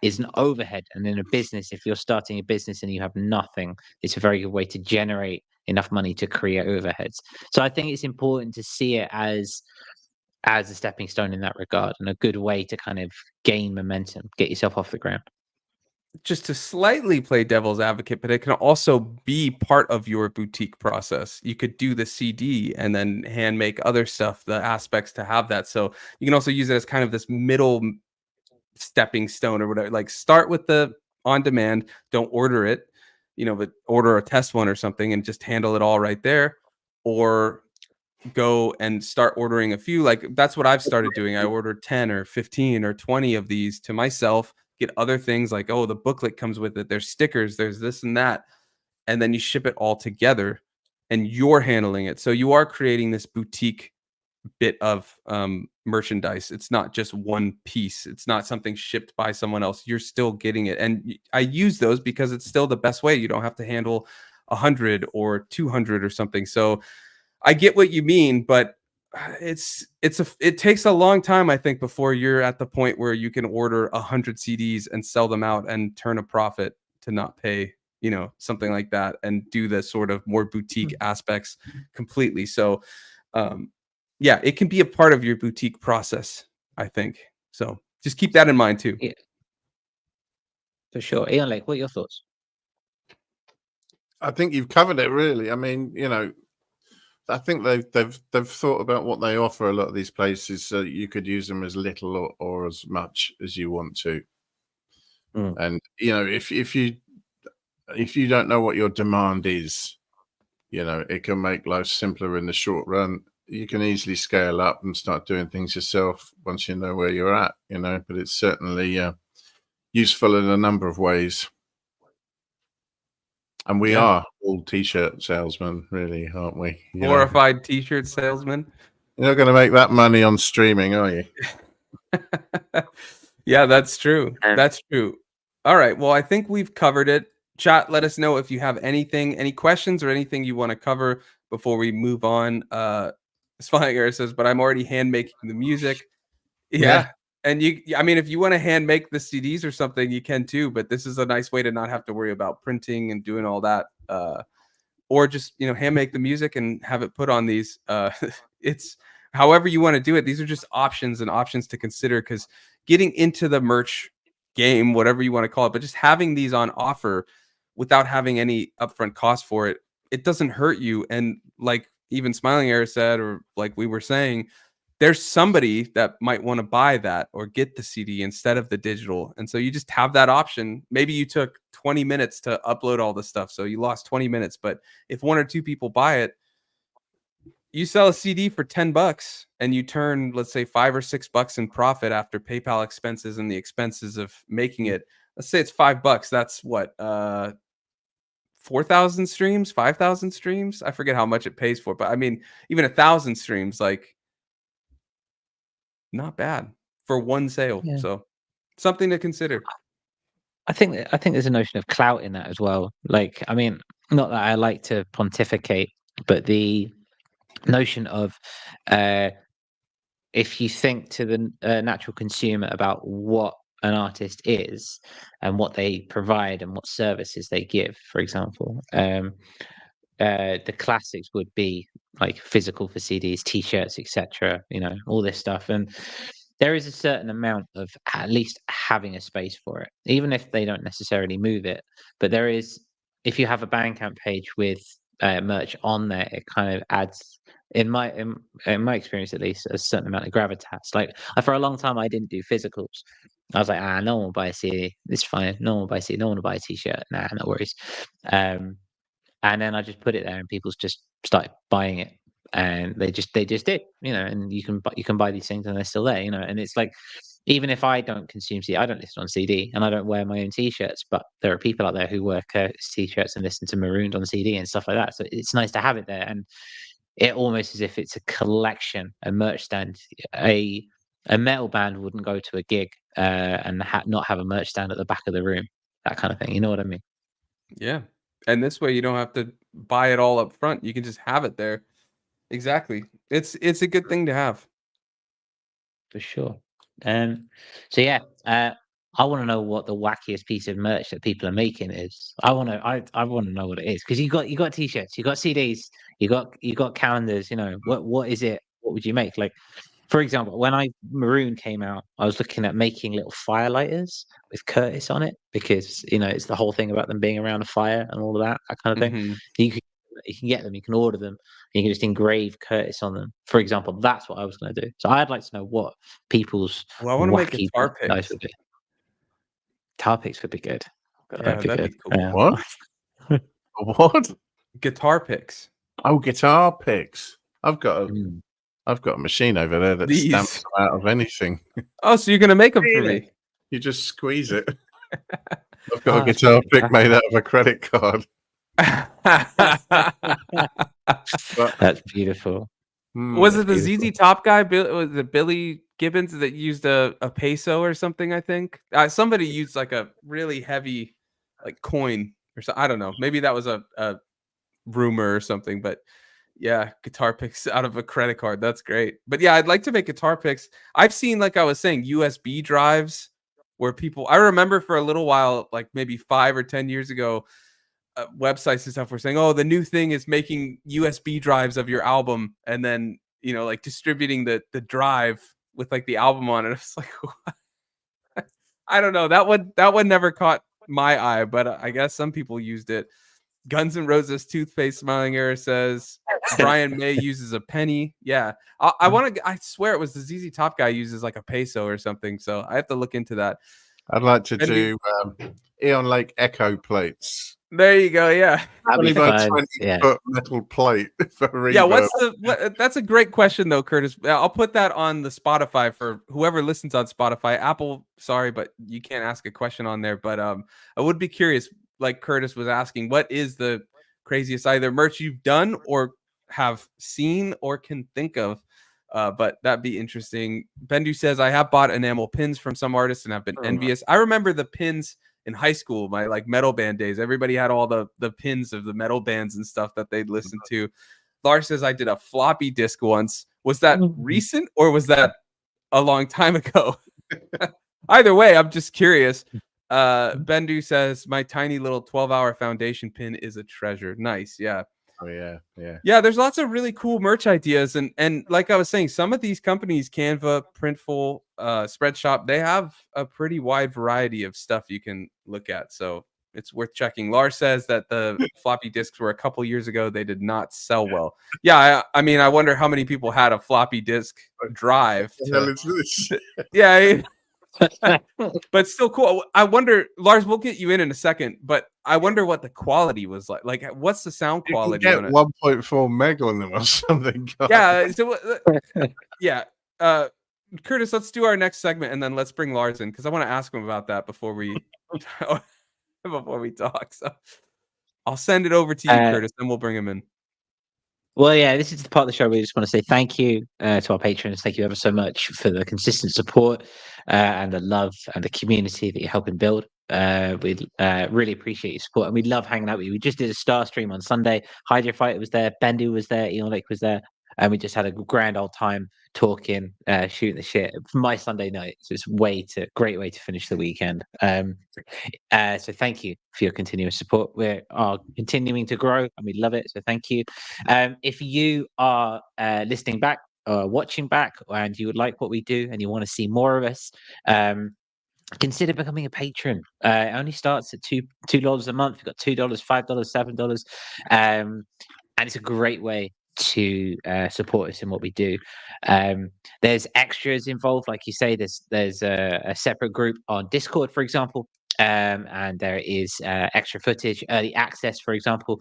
Speaker 2: is an overhead. And in a business, if you're starting a business and you have nothing, it's a very good way to generate enough money to create overheads. So I think it's important to see it as a stepping stone in that regard, and a good way to kind of gain momentum, get yourself off the ground.
Speaker 1: Just to slightly play devil's advocate, but it can also be part of your boutique process. You could do the CD and then hand make other stuff, the aspects to have that. So you can also use it as kind of this middle stepping stone or whatever. Like, start with the on demand, don't order it, but order a test one or something and just handle it all right there. Or go and start ordering a few. Like, that's what I've started doing. I ordered 10 or 15 or 20 of these to myself, get other things like, oh, the booklet comes with it, there's stickers, there's this and that, and then you ship it all together and you're handling it. So you are creating this boutique bit of merchandise. It's not just one piece. It's not something shipped by someone else. You're still getting it. And I use those because it's still the best way. You don't have to handle 100 or 200 or something. So I get what you mean, but it takes a long time, I think, before you're at the point where you can order 100 CDs and sell them out and turn a profit to not pay, something like that, and do the sort of more boutique aspects completely. So, yeah, it can be a part of your boutique process, I think. So just keep that in mind too.
Speaker 2: Yeah, for sure. Ian Lake, what are your thoughts?
Speaker 3: I think you've covered it really. I mean, I think they've thought about what they offer a lot of these places, so you could use them as little or as much as you want to. And if you don't know what your demand is, it can make life simpler in the short run. You can easily scale up and start doing things yourself once you know where you're at. But it's certainly useful in a number of ways. And we are all t-shirt salesmen, really, aren't we?
Speaker 1: Glorified t-shirt salesman.
Speaker 3: You're not going to make that money on streaming, are you?
Speaker 1: Yeah, that's true. That's true. All right. Well, I think we've covered it. Chat, let us know if you have any questions or anything you want to cover before we move on. Spying Air says, but I'm already hand making the music. Yeah. And if you want to hand make the CDs or something, you can too, but this is a nice way to not have to worry about printing and doing all that. Or just, hand make the music and have it put on these. It's however you want to do it. These are just options to consider, because getting into the merch game, whatever you want to call it, but just having these on offer without having any upfront cost for it, it doesn't hurt you. And like even Smiling Air said, or like we were saying, there's somebody that might want to buy that or get the CD instead of the digital. And so you just have that option. Maybe you took 20 minutes to upload all the stuff, so you lost 20 minutes. But if one or two people buy it, you sell a CD for $10 and you turn, let's say, $5 or $6 in profit after PayPal expenses and the expenses of making it. Let's say it's $5. That's what, 4,000 streams, 5,000 streams. I forget how much it pays for, but I mean, even 1,000 streams, like, not bad for one sale.
Speaker 2: Yeah.
Speaker 1: So something to consider.
Speaker 2: I think there's a notion of clout in that as well. Like, I mean, not that I like to pontificate, but the notion of if you think to the natural consumer about what an artist is and what they provide and what services they give, for example, the classics would be like physical for CDs, T-shirts, etc. You know, all this stuff, and there is a certain amount of at least having a space for it, even if they don't necessarily move it. But there is, if you have a Bandcamp page with merch on there, it kind of adds, in my experience at least, a certain amount of gravitas. Like for a long time, I didn't do physicals. I was like, no one will buy a CD. It's fine. No one will buy a CD. No one will buy a T-shirt. Nah, no worries. And then I just put it there, and people just started buying it, and they just did, you know. And you can buy these things, and they're still there, you know. And it's like, even if I don't consume CD, I don't listen on CD, and I don't wear my own T-shirts, but there are people out there who wear T-shirts and listen to Marooned on CD and stuff like that. So it's nice to have it there, and it almost as if it's a collection, a merch stand. A metal band wouldn't go to a gig and not have a merch stand at the back of the room, that kind of thing. You know what I mean?
Speaker 1: Yeah. And this way you don't have to buy it all up front. You can just have it there. Exactly. It's a good thing to have.
Speaker 2: For sure. So yeah, I want to know what the wackiest piece of merch that people are making is. I want to know what it is, because you got T-shirts, you got CDs, you got calendars. You know, what is it? What would you make? Like, for example, when Maroon came out, I was looking at making little firelighters with Curtis on it, because you know it's the whole thing about them being around a fire and all of that kind of thing.
Speaker 1: Mhm.
Speaker 2: You can get them, you can order them, and you can just engrave Curtis on them. For example, that's what I was going to do. So I'd like to know what people's
Speaker 1: Well, I want to make
Speaker 2: wacky
Speaker 1: guitar
Speaker 2: merchandise
Speaker 1: picks.
Speaker 2: would be. Guitar picks would be good.
Speaker 1: Yeah, that'd be cool.
Speaker 2: Yeah.
Speaker 3: What? What?
Speaker 1: Guitar picks.
Speaker 3: Oh, guitar picks. I've got a
Speaker 2: Mm.
Speaker 3: machine over there that
Speaker 1: These.
Speaker 3: stamps them out of anything.
Speaker 1: Oh, so you're gonna make them for
Speaker 3: Really?
Speaker 1: me?
Speaker 3: You just squeeze it. I've got
Speaker 2: Oh,
Speaker 3: a
Speaker 2: that's
Speaker 3: guitar
Speaker 2: really
Speaker 3: pick made out of a credit card. But,
Speaker 2: That's beautiful.
Speaker 1: Was it the
Speaker 2: That's beautiful.
Speaker 1: ZZ Top guy? Was it Billy Gibbons that used a peso or something? I think somebody used like a really heavy like coin or so. I don't know. Maybe that was a rumor or something. But yeah, guitar picks out of a credit card. That's great. But yeah, I'd like to make guitar picks. I've seen, like I was saying, USB drives where people. I remember for a little while, like maybe 5 or 10 years ago, websites and stuff were saying, "Oh, the new thing is making USB drives of your album, and then like distributing the drive with like the album on it." It's like, what? I don't know. That one never caught my eye, but I guess some people used it. Guns N' Roses toothpaste smiling era says Brian May uses a penny. Yeah, I want to. I swear it was the ZZ Top guy uses like a peso or something. So I have to look into that.
Speaker 3: I'd like to
Speaker 1: And
Speaker 3: do Eon Lake Echo plates.
Speaker 1: There you go. Yeah.
Speaker 2: That'd be
Speaker 3: 20 by
Speaker 2: fun.
Speaker 3: 20
Speaker 2: Yeah.
Speaker 3: foot metal plate for reverb.
Speaker 1: Yeah, that's a great question though, Curtis. I'll put that on the Spotify for whoever listens on Spotify. Apple, sorry, but you can't ask a question on there. But I would be curious, like Curtis was asking, what is the craziest either merch you've done or have seen or can think of? But that'd be interesting. Bendu says, I have bought enamel pins from some artists and I've been envious. I remember the pins in high school, my like metal band days. Everybody had all the pins of the metal bands and stuff that they'd listen to. Lars says, I did a floppy disk once. Was that recent or was that a long time ago? Either way, I'm just curious. Bendu says, my tiny little 12-hour foundation pin is a treasure. Nice. Yeah.
Speaker 3: Oh yeah, yeah.
Speaker 1: Yeah, there's lots of really cool merch ideas. And like I was saying, some of these companies, Canva, Printful, Spreadshop, they have a pretty wide variety of stuff you can look at. So it's worth checking. Lars says that the floppy disks were a couple years ago. They did not sell well. Yeah, I mean, I wonder how many people had a floppy disk drive.
Speaker 3: What the hell is this?
Speaker 1: Yeah, but still cool. I wonder, Lars, we'll get you in a second, but I wonder what the quality was like. Like, what's the sound quality
Speaker 3: You
Speaker 1: on
Speaker 3: can
Speaker 1: it?
Speaker 3: get 1.4 meg on them or something. God.
Speaker 1: Yeah. So, yeah. Curtis, let's do our next segment and then let's bring Lars in because I want to ask him about that before we talk. So, I'll send it over to you, Curtis, and we'll bring him in.
Speaker 2: Well, yeah, this is the part of the show where we just want to say thank you to our patrons. Thank you ever so much for the consistent support and the love and the community that you're helping build. We really appreciate your support, and we love hanging out with you. We just did a star stream on Sunday. Hydra Fighter was there, Bendu was there, Eonic was there, and we just had a grand old time talking, shooting the shit. For my Sunday night, so it's great way to finish the weekend. So thank you for your continuous support. We are continuing to grow, and we love it. So thank you. If you are listening back or watching back, and you would like what we do, and you want to see more of us, consider becoming a patron. It only starts at $2 a month. We've got $2, $5, $7, and it's a great way to support us in what we do. There's extras involved, like you say. There's a separate group on Discord, for example, and there is extra footage, early access, for example.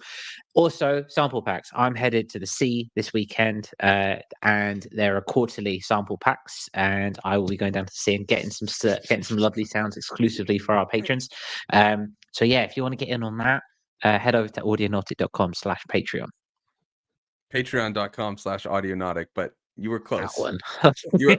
Speaker 2: Also, sample packs. I'm headed to the sea this weekend, and there are quarterly sample packs, and I will be going down to the sea and getting some lovely sounds exclusively for our patrons. So yeah, if you want to get in on that, head over to audionautic.com/Patreon.
Speaker 1: Patreon.com/audionautic, but you were close.
Speaker 2: That one.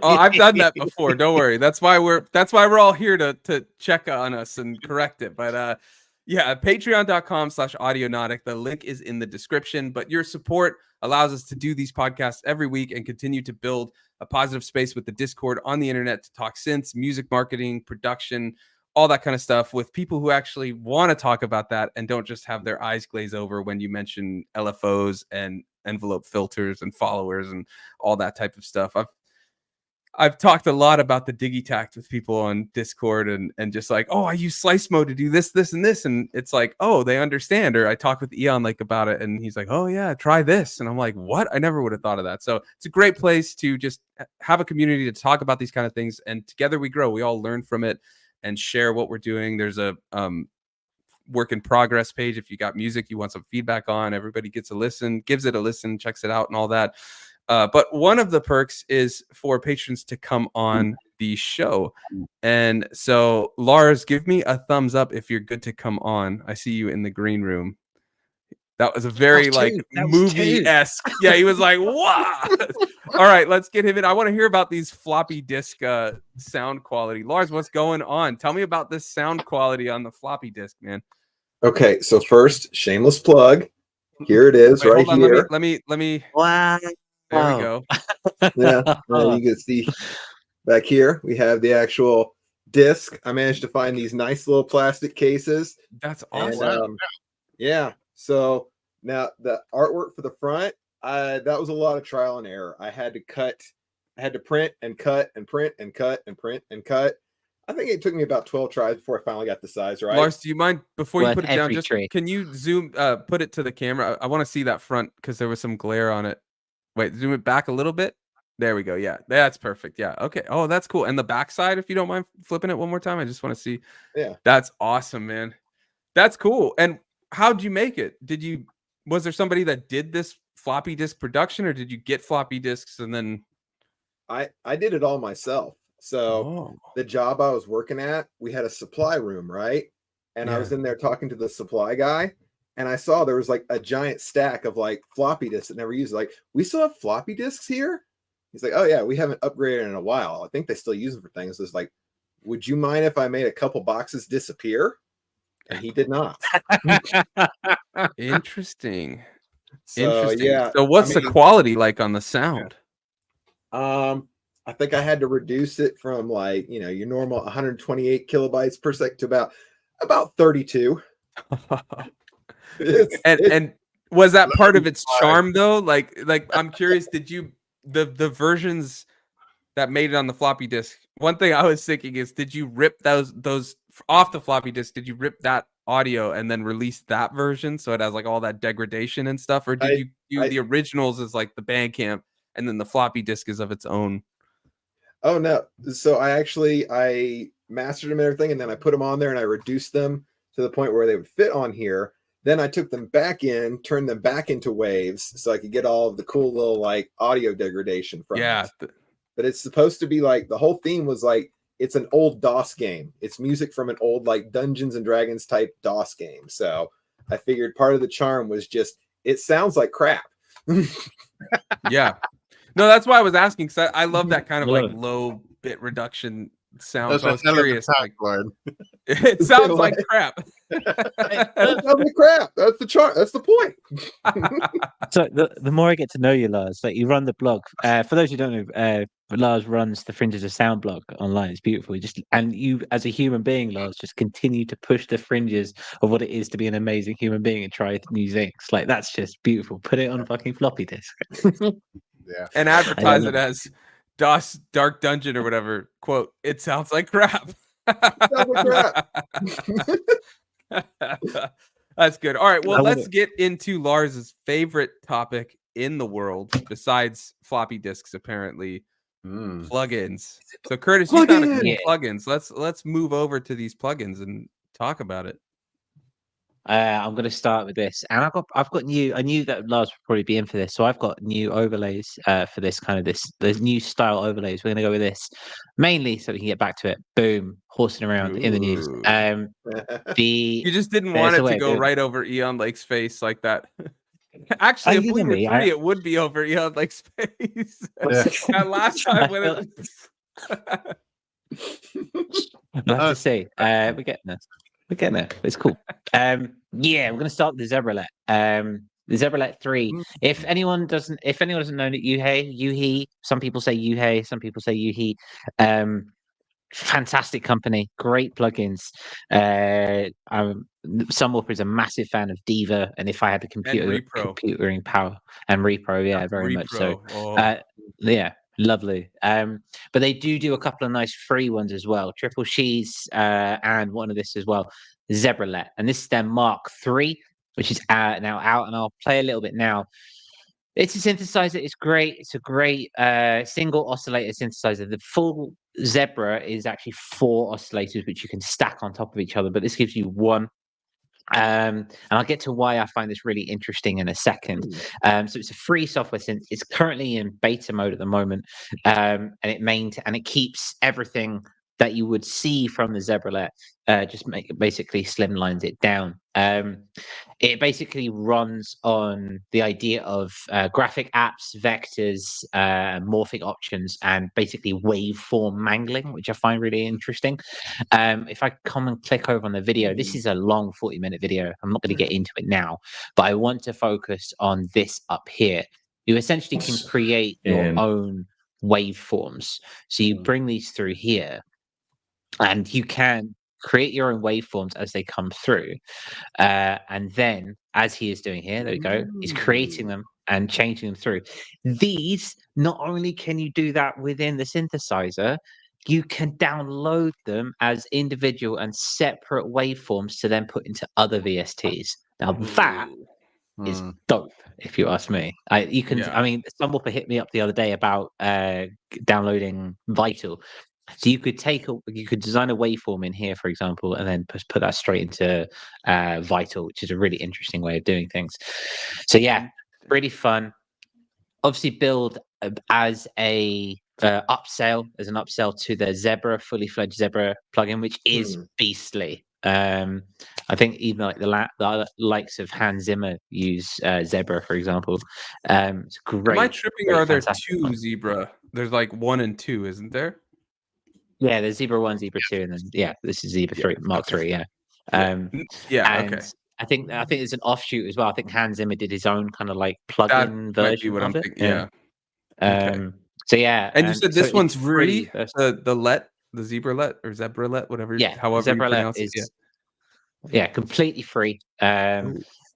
Speaker 1: I've done that before. Don't worry. That's why we're all here to check on us and correct it. But yeah, patreon.com/audionautic. The link is in the description. But your support allows us to do these podcasts every week and continue to build a positive space with the Discord on the internet to talk synths, music marketing, production, all that kind of stuff with people who actually want to talk about that and don't just have their eyes glaze over when you mention LFOs and envelope filters and followers and all that type of stuff. I've talked a lot about the Digitact with people on Discord and just like, oh, I use slice mode to do this, this, and this. And it's like, oh, they understand. Or I talk with Eon like about it and he's like, oh yeah, try this. And I'm like, what? I never would have thought of that. So it's a great place to just have a community to talk about these kind of things. And together we grow. We all learn from it and share what we're doing. There's a work in progress page. If you got music you want some feedback on, everybody gives it a listen, checks it out and all that. But one of the perks is for patrons to come on the show. And so Lars, give me a thumbs up if you're good to come on. I see you in the green room. That was a very movie-esque. Yeah, he was like, what? All right, let's get him in. I want to hear about these floppy disk sound quality. Lars, what's going on? Tell me about this sound quality on the floppy disk, man.
Speaker 4: Okay, so first, shameless plug. Here it is. Wait, right here.
Speaker 1: Let me.
Speaker 2: Wow.
Speaker 1: There we go.
Speaker 4: Yeah, you can see back here we have the actual disc. I managed to find these nice little plastic cases.
Speaker 1: That's awesome.
Speaker 4: And, yeah. So now the artwork for the front, that was a lot of trial and error. I had to print and cut and print and cut and print and cut. I think it took me about 12 tries before I finally got the size right.
Speaker 1: Lars, do you mind before you put it down? Just can you zoom, put it to the camera? I want to see that front because there was some glare on it. Wait, zoom it back a little bit. There we go. Yeah, that's perfect. Yeah. Okay. Oh, that's cool. And the back side, if you don't mind flipping it one more time, I just want to see.
Speaker 4: Yeah.
Speaker 1: That's awesome, man. That's cool. And how'd you make it? Was there somebody that did this floppy disk production, or did you get floppy disks and then?
Speaker 4: I did it all myself. So the job I was working at, we had a supply room, right? And I was in there talking to the supply guy, and I saw there was like a giant stack of like floppy disks that never used. Like, we still have floppy disks here? He's like, oh yeah, we haven't upgraded in a while. I think they still use them for things. It's like, would you mind if I made a couple boxes disappear? And he did not.
Speaker 1: Interesting.
Speaker 4: So, yeah.
Speaker 1: So what's the quality like on the sound?
Speaker 4: I think I had to reduce it from like, your normal 128 kilobytes per sec to about 32.
Speaker 1: And was that part of its charm though? Like I'm curious, did you the versions that made it on the floppy disk? One thing I was thinking is, did you rip those off the floppy disk? Did you rip that audio and then release that version so it has like all that degradation and stuff, or did you do the originals as like the Bandcamp and then the floppy disk is of its own?
Speaker 4: Oh no. So I mastered them and everything, and then I put them on there and I reduced them to the point where they would fit on here. Then I took them back in, turned them back into waves so I could get all of the cool little like audio degradation from it. But it's supposed to be like, the whole theme was like, it's an old DOS game. It's music from an old like Dungeons and Dragons type DOS game. So I figured part of the charm was just it sounds like crap.
Speaker 1: Yeah. No, that's why I was asking, because I love that kind of like
Speaker 2: Love it.
Speaker 1: low bit reduction sound.
Speaker 3: That's
Speaker 1: So I
Speaker 3: a
Speaker 1: was
Speaker 3: hell of a
Speaker 1: curious. Like,
Speaker 3: tagline.
Speaker 1: it sounds like crap.
Speaker 4: It sounds like crap. That's the charm. That's the point.
Speaker 2: So the more I get to know you, Lars, like you run the blog. For those who don't know, Lars runs the Fringes of Sound blog online. It's beautiful. And you, as a human being, Lars, just continue to push the fringes of what it is to be an amazing human being and try new things. Like that's just beautiful. Put it on a fucking floppy disk.
Speaker 3: Yeah.
Speaker 1: And advertise
Speaker 2: love
Speaker 1: it as DOS Dark Dungeon or whatever. Quote, it sounds like crap.
Speaker 4: Sounds like
Speaker 1: That's good. All right. Well,
Speaker 2: I
Speaker 1: let's
Speaker 2: wanna-
Speaker 1: get into Lars's favorite topic in the world, besides floppy disks, apparently.
Speaker 3: Mm.
Speaker 1: Plugins. So Curtis, you found a couple
Speaker 2: Yeah.
Speaker 1: plugins. Let's move over to these plugins and talk about it.
Speaker 2: I'm going to start with this, and I've got new. I knew that Lars would probably be in for this, so I've got new overlays for this kind of there's new style overlays. We're going to go with this mainly so we can get back to it. Boom, horsing around in the news.
Speaker 1: Ooh.
Speaker 2: The
Speaker 1: You just didn't
Speaker 2: There's
Speaker 1: want
Speaker 2: a
Speaker 1: it
Speaker 2: way
Speaker 1: to
Speaker 2: of
Speaker 1: go
Speaker 2: doing it.
Speaker 1: right over Eon Lake's face like that. Actually,
Speaker 2: Oh,
Speaker 1: if
Speaker 2: you
Speaker 1: we
Speaker 2: know
Speaker 1: were
Speaker 2: me,
Speaker 1: free, it would be over Eon Lake's face.
Speaker 3: Yeah.
Speaker 1: That last time when it
Speaker 2: I'll have to say, we're getting there. We're getting there. It's cool. Yeah, we're gonna start with the Zebralette. The Zebralette 3. If anyone doesn't know that Yuhi, some people say Yuhei, some people say Yuhi. Fantastic company, great plugins. Sunwalker is a massive fan of Diva, and if I had the computering power and Repro, yeah, very much so.
Speaker 1: Oh.
Speaker 2: Yeah, lovely. But they do a couple of nice free ones as well. Triple Cheese and one of this as well, Zebralette, and this is their Mark III, which is now out, and I'll play a little bit now. It's a synthesizer. It's great. It's a great single oscillator synthesizer. The full Zebra is actually 4 oscillators, which you can stack on top of each other, but this gives you 1. And I'll get to why I find this really interesting in a second. So it's a free software synth. It's currently in beta mode at the moment, and it keeps everything that you would see from the Zebralette, basically slimlines it down. It basically runs on the idea of graphic apps, vectors, morphic options, and basically waveform mangling, which I find really interesting. If I come and click over on the video, this is a long 40-minute video. I'm not going to get into it now, but I want to focus on this up here. You essentially can create your own waveforms. So you bring these through here, and you can create your own waveforms as they come through. And then, as he is doing here, there we go, he's creating them and changing them through. These, not only can you do that within the synthesizer, you can download them as individual and separate waveforms to then put into other VSTs. Now that is dope, if you ask me. I mean, Sunwalker hit me up the other day about downloading Vital. So you could design a waveform in here, for example, and then put that straight into Vital, which is a really interesting way of doing things. So yeah, really fun. Obviously, build as an upsell to the fully fledged Zebra plugin, which is beastly. I think even like the likes of Hans Zimmer use Zebra, for example. It's great.
Speaker 1: Am I tripping, or are there 2 Zebra? There's like 1 and 2, isn't there?
Speaker 2: Yeah, there's Zebra 1, Zebra 2, and then this is Zebra 3, Mark 3. Yeah. And I think there's an offshoot as well. I think Hans Zimmer did his own kind of like plugin version of it.
Speaker 1: Yeah.
Speaker 2: So yeah.
Speaker 1: And you said this one's free.
Speaker 2: The
Speaker 1: Zebralette or Zebralette, whatever.
Speaker 2: Yeah.
Speaker 1: However you pronounce
Speaker 2: is,
Speaker 1: it.
Speaker 2: Yeah, completely free.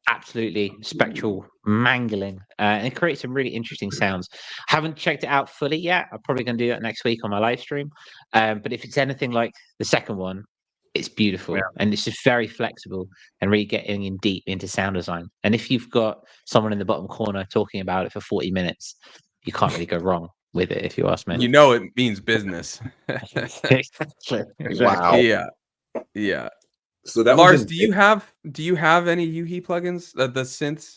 Speaker 2: Absolutely spectral mangling, and it creates some really interesting sounds. Haven't checked it out fully yet. I'm probably going to do that next week on my live stream. But if it's anything like the second one, it's beautiful, and it's just very flexible and really getting in deep into sound design. And if you've got someone in the bottom corner talking about it for 40 minutes, you can't really go wrong with it, if you ask me.
Speaker 1: You know, it means business.
Speaker 2: Exactly.
Speaker 4: Wow.
Speaker 1: Yeah.
Speaker 4: So that
Speaker 1: Lars, do you have any Yuhi plugins? The synths?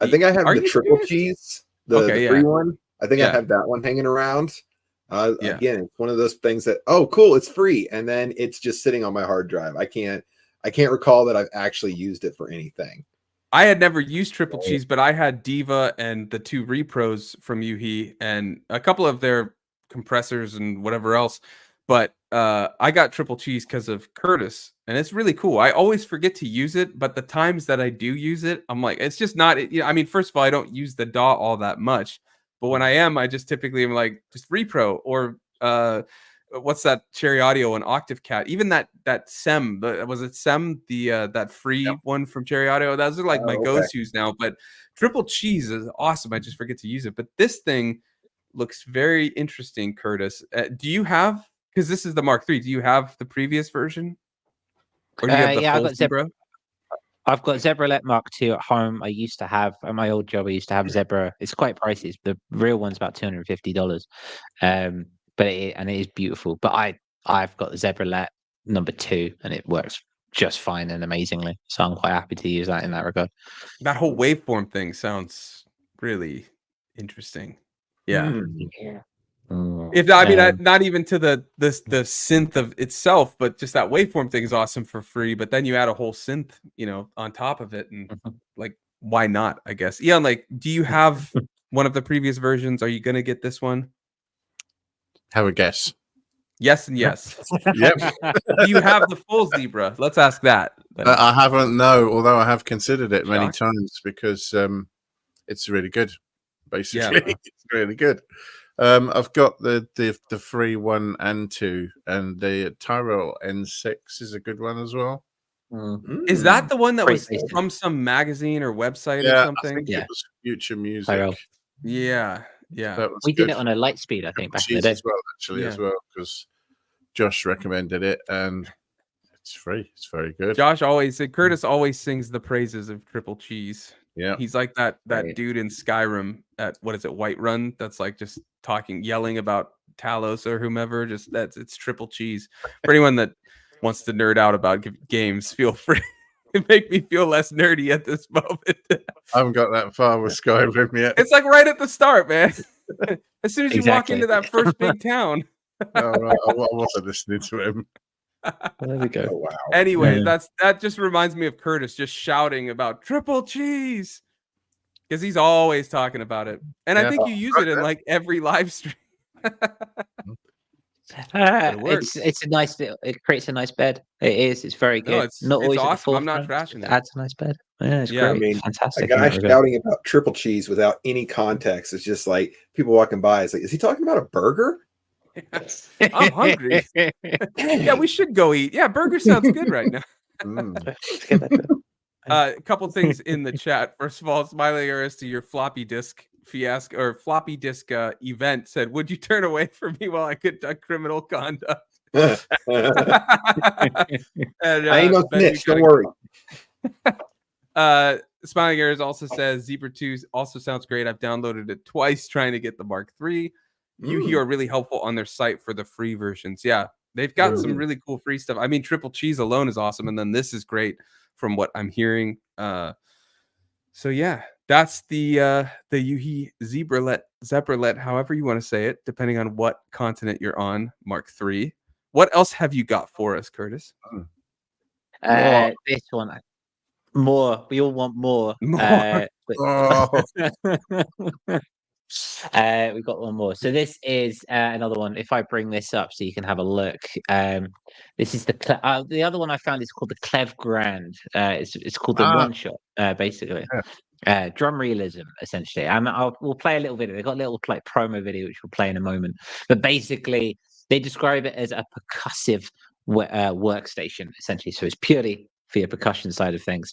Speaker 4: I think I have the triple cheese, the free one. I think I have that one hanging around. Again, it's one of those things that, oh, cool, it's free, and then it's just sitting on my hard drive. I can't I can't recall that I've actually used it for anything.
Speaker 1: I had never used Triple Cheese, but I had Diva and the 2 repros from Yuhi and a couple of their compressors and whatever else. But I got Triple Cheese because of Curtis, and it's really cool. I always forget to use it, but the times that I do use it, I'm like, it's just not. I mean, first of all, I don't use the DAW all that much, but when I am, I just typically am like just repro or what's that Cherry Audio and Octave Cat, even that SEM, was it SEM, the that free one from Cherry Audio? Those are like my go-tos now. But Triple Cheese is awesome. I just forget to use it. But this thing looks very interesting, Curtis. Do you have, because this is the Mark III, do you have the previous version? Or do you have the full Zebra?
Speaker 2: I've got Zebralette Mark II at home. I used to have, at my old job, I used to have Zebra. It's quite pricey. The real one's about $250. But it is beautiful. But I've got the Zebralette number 2, and it works just fine and amazingly. So I'm quite happy to use that in that regard.
Speaker 1: That whole waveform thing sounds really interesting. Yeah. If I mean, not even to the synth of itself, but just that waveform thing is awesome for free. But then you add a whole synth, on top of it, and like, why not? I guess. Yeah. Like, do you have one of the previous versions? Are you gonna get this one?
Speaker 3: Have a guess.
Speaker 1: Yes and yes.
Speaker 3: Yep.
Speaker 1: Do you have the full Zebra? Let's ask that.
Speaker 3: I haven't, no, although I have considered it many times because it's really good. Basically, it's really good. I've got the free 1 and 2, and the Tyrell N6 is a good one as well.
Speaker 1: Is that the one that was from some magazine or website or something?
Speaker 3: I think it was Future Music.
Speaker 2: Tyrell.
Speaker 1: Yeah.
Speaker 2: We did it on a Lightspeed, I think, back in the day.
Speaker 3: As well, because Josh recommended it, and it's free. It's very good.
Speaker 1: Curtis always sings the praises of Triple Cheese.
Speaker 3: Yeah,
Speaker 1: he's like that dude in Skyrim at Whiterun, that's like just yelling about Talos or whomever. It's Triple Cheese. For anyone that wants to nerd out about games, feel free. Make me feel less nerdy at this moment.
Speaker 3: I haven't got that far with Skyrim yet.
Speaker 1: It's like right at the start, man. As soon as you walk into that first big town.
Speaker 3: Oh, right. I wasn't listening to him.
Speaker 2: There we go.
Speaker 4: Oh, wow.
Speaker 1: Anyway, that just reminds me of Curtis just shouting about Triple Cheese, because he's always talking about it, and I think you use it in like every live stream.
Speaker 2: It's a nice. It creates a nice bed. It is. It's very good.
Speaker 1: No, it's awesome. I'm not trashing it.
Speaker 2: Adds a nice bed. Yeah, it's great.
Speaker 4: I mean,
Speaker 2: fantastic.
Speaker 4: A guy shouting about Triple Cheese without any context is just like people walking by. It's like, is he talking about a burger?
Speaker 1: I'm hungry. Yeah, we should go eat. Yeah, burger sounds good right now. A couple things in the chat. First of all, Smiley Eris to your floppy disk fiasco or floppy disk event said, "Would you turn away from me while I conduct criminal conduct?" And,
Speaker 4: I ain't no snitch. Don't worry.
Speaker 1: Smiling Ears also says Zebra 2 also sounds great. I've downloaded it twice trying to get the Mark III. Yuhi are really helpful on their site for the free versions. Yeah, they've got some really cool free stuff. I mean, Triple Cheese alone is awesome, and then this is great from what I'm hearing. So yeah, that's the Yuhi Zebralette, however you want to say it, depending on what continent you're on, Mark III. What else have you got for us, Curtis?
Speaker 2: This one. More. We all want more. We've got one more. So this is another one. If I bring this up so you can have a look. This is the other one I found is called the Klevgrand. It's called the One Shot, basically. Drum realism, essentially. We'll play a little video. They've got a little like promo video which we'll play in a moment. But basically, they describe it as a percussive workstation, essentially. So it's purely for your percussion side of things.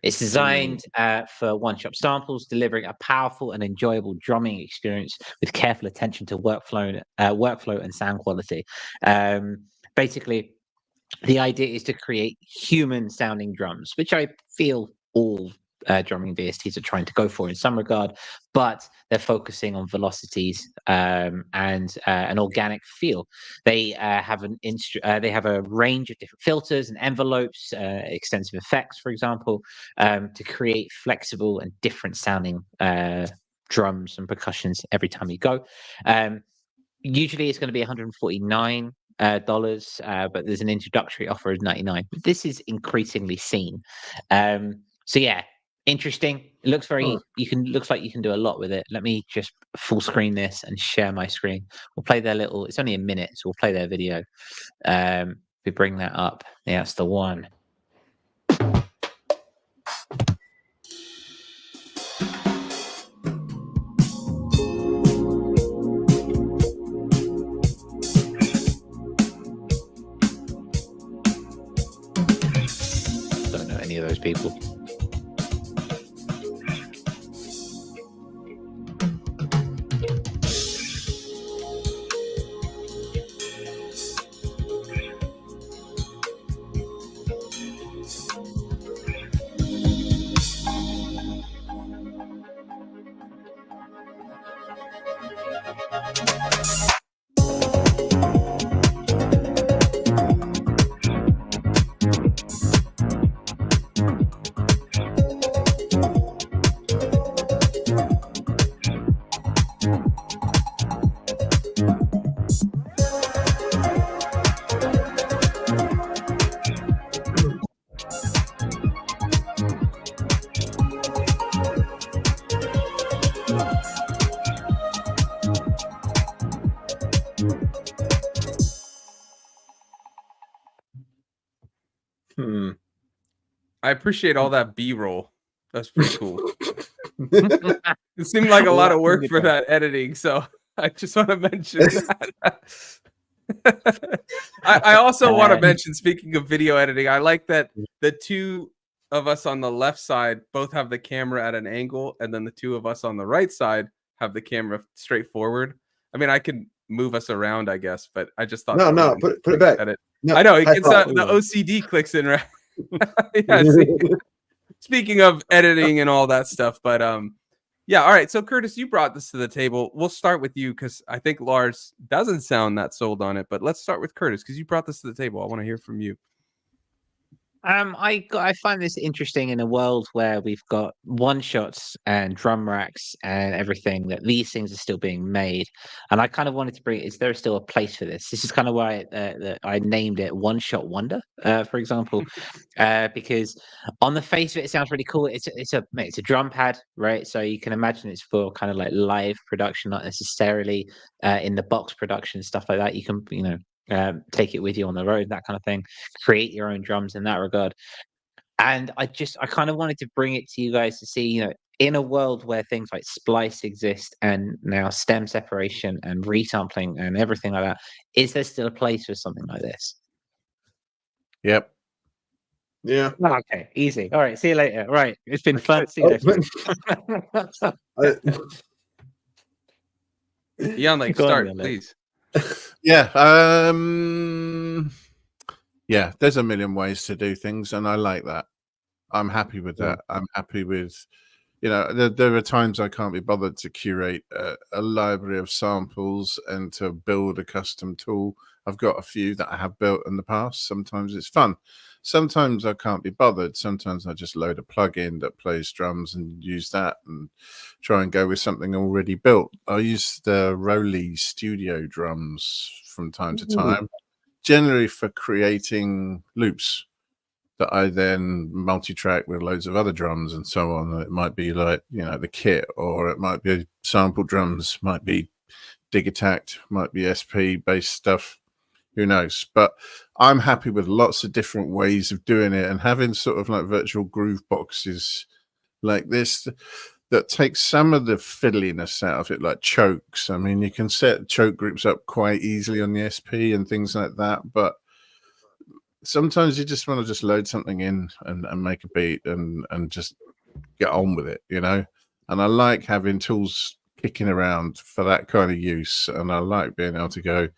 Speaker 2: It's designed for one-shot samples, delivering a powerful and enjoyable drumming experience with careful attention to workflow and sound quality. Basically, the idea is to create human-sounding drums, which I feel all drumming VSTs are trying to go for in some regard, but they're focusing on velocities and an organic feel. They have they have a range of different filters and envelopes, extensive effects, for example, to create flexible and different sounding drums and percussions every time you go. Usually, it's going to be 149 dollars, but there's an introductory offer of 99. But this is increasingly seen. So yeah, interesting. It looks very. Looks like you can do a lot with it. Let me just full screen this and share my screen. We'll play their little. It's only a minute, so we'll play their video. We bring that up. Yeah, that's the one. Don't know any of those people.
Speaker 1: I appreciate all that B-roll. That's pretty cool. It seemed like a lot of work for that editing, so I just want to mention that. I also want to mention, speaking of video editing, I like that the two of us on the left side both have the camera at an angle, and then the two of us on the right side have the camera straight forward. I mean, I can move us around, I guess, but I just thought
Speaker 4: no, put it back. No,
Speaker 1: I know it's the OCD clicks in, right? Yeah, speaking of editing and all that stuff, but yeah, all right. So Curtis, you brought this to the table. We'll start with you because I think Lars doesn't sound that sold on it, but let's start with Curtis because you brought this to the table. I want to hear from you.
Speaker 2: I find this interesting in a world where we've got one shots and drum racks and everything, that these things are still being made. And I kind of wanted to bring, is there still a place for this? This is kind of why I named it One Shot Wonder, for example, because on the face of it, it sounds really cool. It's a drum pad, right? So you can imagine it's for kind of like live production, not necessarily in the box production, stuff like that. You can, take it with you on the road, that kind of thing, create your own drums in that regard. And I kind of wanted to bring it to you guys to see, in a world where things like splice exist and now stem separation and resampling and everything like that, is there still a place for something like this?
Speaker 3: Yep.
Speaker 4: Yeah.
Speaker 2: Okay, easy. All right, see you later. Right, it's been fun. See you later.
Speaker 1: Yeah, like start, please.
Speaker 3: Yeah. Yeah, there's a million ways to do things, and I like that. I'm happy with that. I'm happy with, there are times I can't be bothered to curate a library of samples and to build a custom tool. I've got a few that I have built in the past. Sometimes it's fun. Sometimes I can't be bothered. Sometimes I just load a plugin that plays drums and use that and try and go with something already built. I use the Roley Studio drums from time to time, generally for creating loops that I then multi-track with loads of other drums and so on. It might be like, the kit, or it might be sample drums, might be dig attacked, might be SP based stuff. Who knows? But I'm happy with lots of different ways of doing it, and having sort of like virtual groove boxes like this that takes some of the fiddliness out of it, like chokes. I mean, you can set choke groups up quite easily on the SP and things like that, but sometimes you just want to just load something in and make a beat and just get on with it, And I like having tools kicking around for that kind of use, and I like being able to go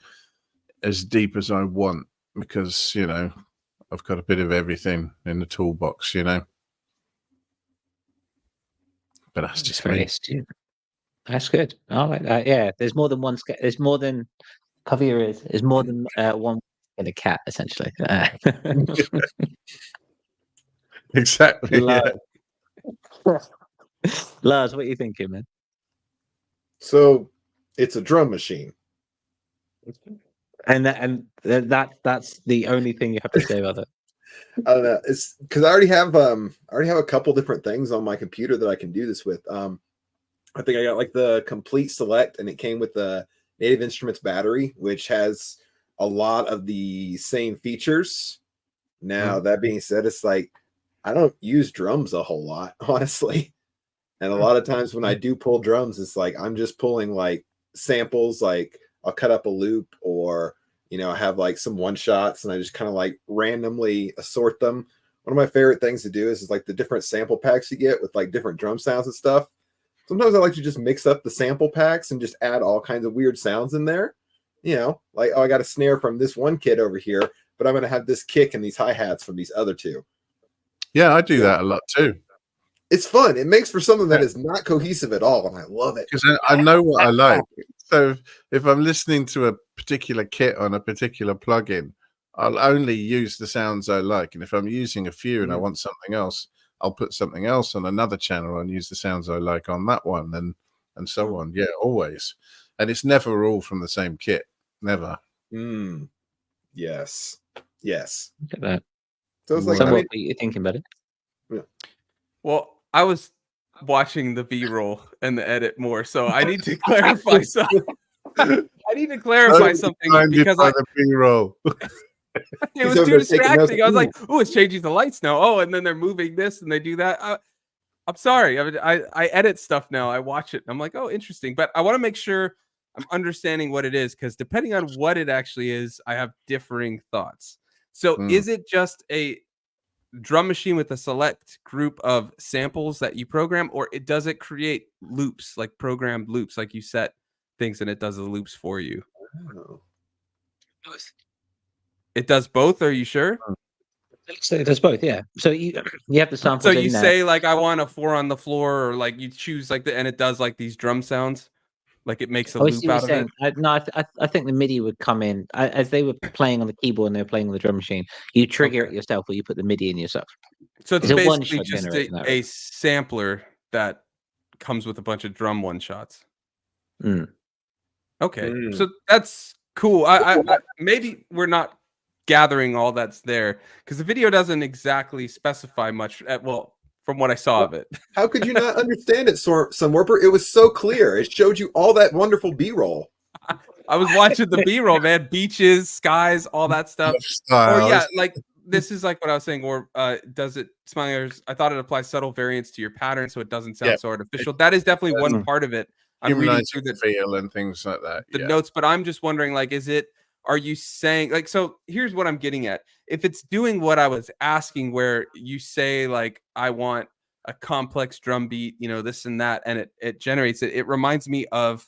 Speaker 3: as deep as I want because, I've got a bit of everything in the toolbox, But that's just me.
Speaker 2: That's good. I like that. Yeah, there's more than one. There's more than, cover your ears. There's more than one in a cat, essentially.
Speaker 3: Exactly.
Speaker 2: Lars, Lars, what are you thinking, man?
Speaker 4: So it's a drum machine.
Speaker 2: That's the only thing you have to say about it.
Speaker 4: I don't know. It's because I already have a couple different things on my computer that I can do this with. I think I got like the complete select, and it came with the Native Instruments battery, which has a lot of the same features. Now, that being said, it's like I don't use drums a whole lot, honestly. And a lot of times when I do pull drums, it's like I'm just pulling like samples, like I'll cut up a loop, or I have like some one shots and I just kind of like randomly assort them. One of my favorite things to do is like the different sample packs you get with like different drum sounds and stuff. Sometimes I like to just mix up the sample packs and just add all kinds of weird sounds in there. Like, oh, I got a snare from this one kid over here, but I'm going to have this kick and these hi-hats from these other two.
Speaker 3: Yeah, I do that a lot too.
Speaker 4: It's fun. It makes for something that is not cohesive at all, and I love it.
Speaker 3: Because I know what I like. So if I'm listening to a particular kit on a particular plugin, I'll only use the sounds I like. And if I'm using a few and I want something else, I'll put something else on another channel and use the sounds I like on that one, and so on. Yeah, always. And it's never all from the same kit. Never.
Speaker 4: Yes.
Speaker 2: Look at that.
Speaker 4: So it's like,
Speaker 2: what were you thinking about it?
Speaker 4: Yeah.
Speaker 1: Well, I was watching the B-roll and the edit more, so I need to clarify something. I need to clarify something because
Speaker 3: the B-roll.
Speaker 1: It was too distracting. I was like, "Oh, it's changing the lights now. Oh, and then they're moving this and they do that." I'm sorry. I edit stuff now. I watch it. And I'm like, "Oh, interesting." But I want to make sure I'm understanding what it is, because depending on what it actually is, I have differing thoughts. So, is it just a drum machine with a select group of samples that you program, or does it create loops, like programmed loops, like you set things and it does the loops for you? It does both. Are you sure?
Speaker 2: So it does both, yeah. So you have the samples.
Speaker 1: So you say like, I want a 4 on the floor, or like you choose like and it does like these drum sounds, like it makes a loop out of it.
Speaker 2: I think the MIDI would come in as they were playing on the keyboard and they were playing on the drum machine. You trigger it yourself, or you put the MIDI in yourself.
Speaker 1: So it's basically just a sampler that comes with a bunch of drum one shots. Okay, so that's cool. I maybe we're not gathering all that's there, because the video doesn't exactly specify much. From what I saw of it.
Speaker 4: How could you not understand it, Sunwarper? It was so clear. It showed you all that wonderful B-roll.
Speaker 1: I was watching the B-roll, man. Beaches, skies, all that stuff. Or yeah, like this is like what I was saying. Or does it, Smilers? I thought it applies subtle variants to your pattern, so it doesn't sound so artificial. That is definitely one part of it. I'm reading through the
Speaker 3: feel and things like that.
Speaker 1: The notes, but I'm just wondering, like, are you saying, like, so here's what I'm getting at. If it's doing what I was asking, where you say, like, I want a complex drum beat, this and that, and it generates it. It reminds me of,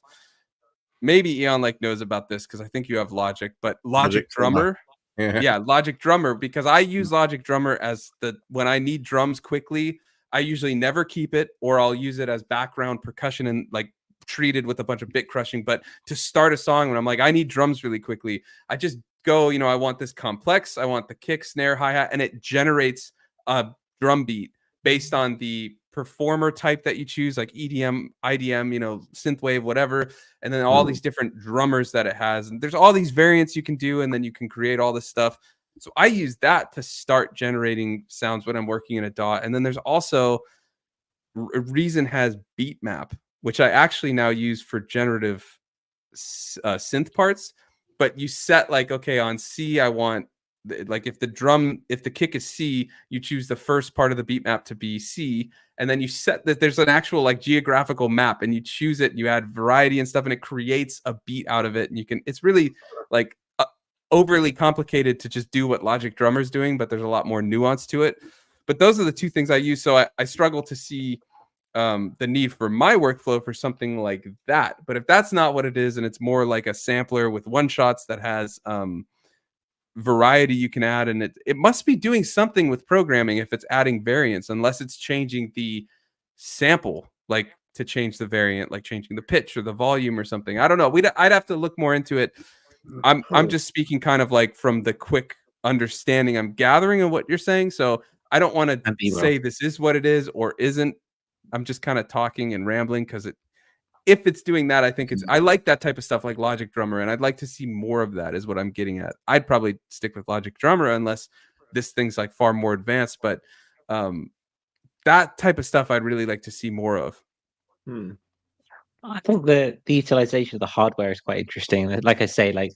Speaker 1: maybe Eon like knows about this because I think you have Logic, but Logic Drummer. Yeah, Logic Drummer, because I use Logic Drummer as when I need drums quickly, I usually never keep it, or I'll use it as background percussion and like treated with a bunch of bit crushing. But to start a song, when I'm like, I need drums really quickly, I just go, I want this complex, I want the kick, snare, hi-hat, and it generates a drum beat based on the performer type that you choose, like EDM, IDM, synthwave, whatever, and then all these different drummers that it has. And there's all these variants you can do, and then you can create all this stuff. So I use that to start generating sounds when I'm working in a DAW. And then there's also Reason has Beat Map, which I actually now use for generative synth parts. But you set like, okay, on C, I want, like, if the kick is C, you choose the first part of the beat map to be C, and then you set that there's an actual like geographical map, and you choose it, you add variety and stuff, and it creates a beat out of it. And it's really like overly complicated to just do what Logic Drummer's doing, but there's a lot more nuance to it. But those are the two things I use. So I struggle to see the need for my workflow for something like that. But if that's not what it is, and it's more like a sampler with one shots that has variety you can add, and it must be doing something with programming if it's adding variance, unless it's changing the sample, like to change the variant, like changing the pitch or the volume or something. I don't know. I'd have to look more into it. I'm just speaking kind of like from the quick understanding I'm gathering of what you're saying. So I don't want to say this is what it is or isn't. I'm just kind of talking and rambling because if it's doing that, I think I like that type of stuff like Logic Drummer, and I'd like to see more of that is what I'm getting at. I'd probably stick with Logic Drummer unless this thing's like far more advanced, but that type of stuff I'd really like to see more of.
Speaker 2: I think the utilization of the hardware is quite interesting. Like I say, like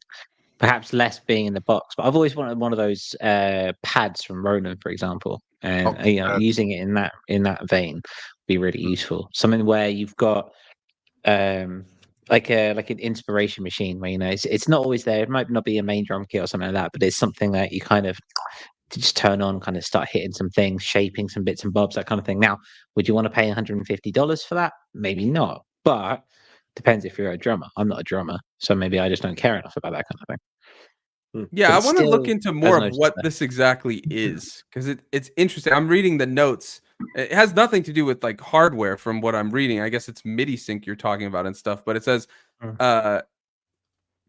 Speaker 2: perhaps less being in the box, but I've always wanted one of those pads from Ronin, for example, and using it in that vein would be really useful. Something where you've got like an inspiration machine where it's not always there. It might not be a main drum kit or something like that, but it's something that you kind of just turn on, kind of start hitting some things, shaping some bits and bobs, that kind of thing. Now, would you want to pay $150 for that? Maybe not, but depends if you're a drummer. I'm not a drummer, so maybe I just don't care enough about that kind of thing.
Speaker 1: Yeah, I want to look into more of what this exactly is, because it's interesting. I'm reading the notes. It has nothing to do with like hardware from what I'm reading. I guess it's MIDI sync you're talking about and stuff, but it says joining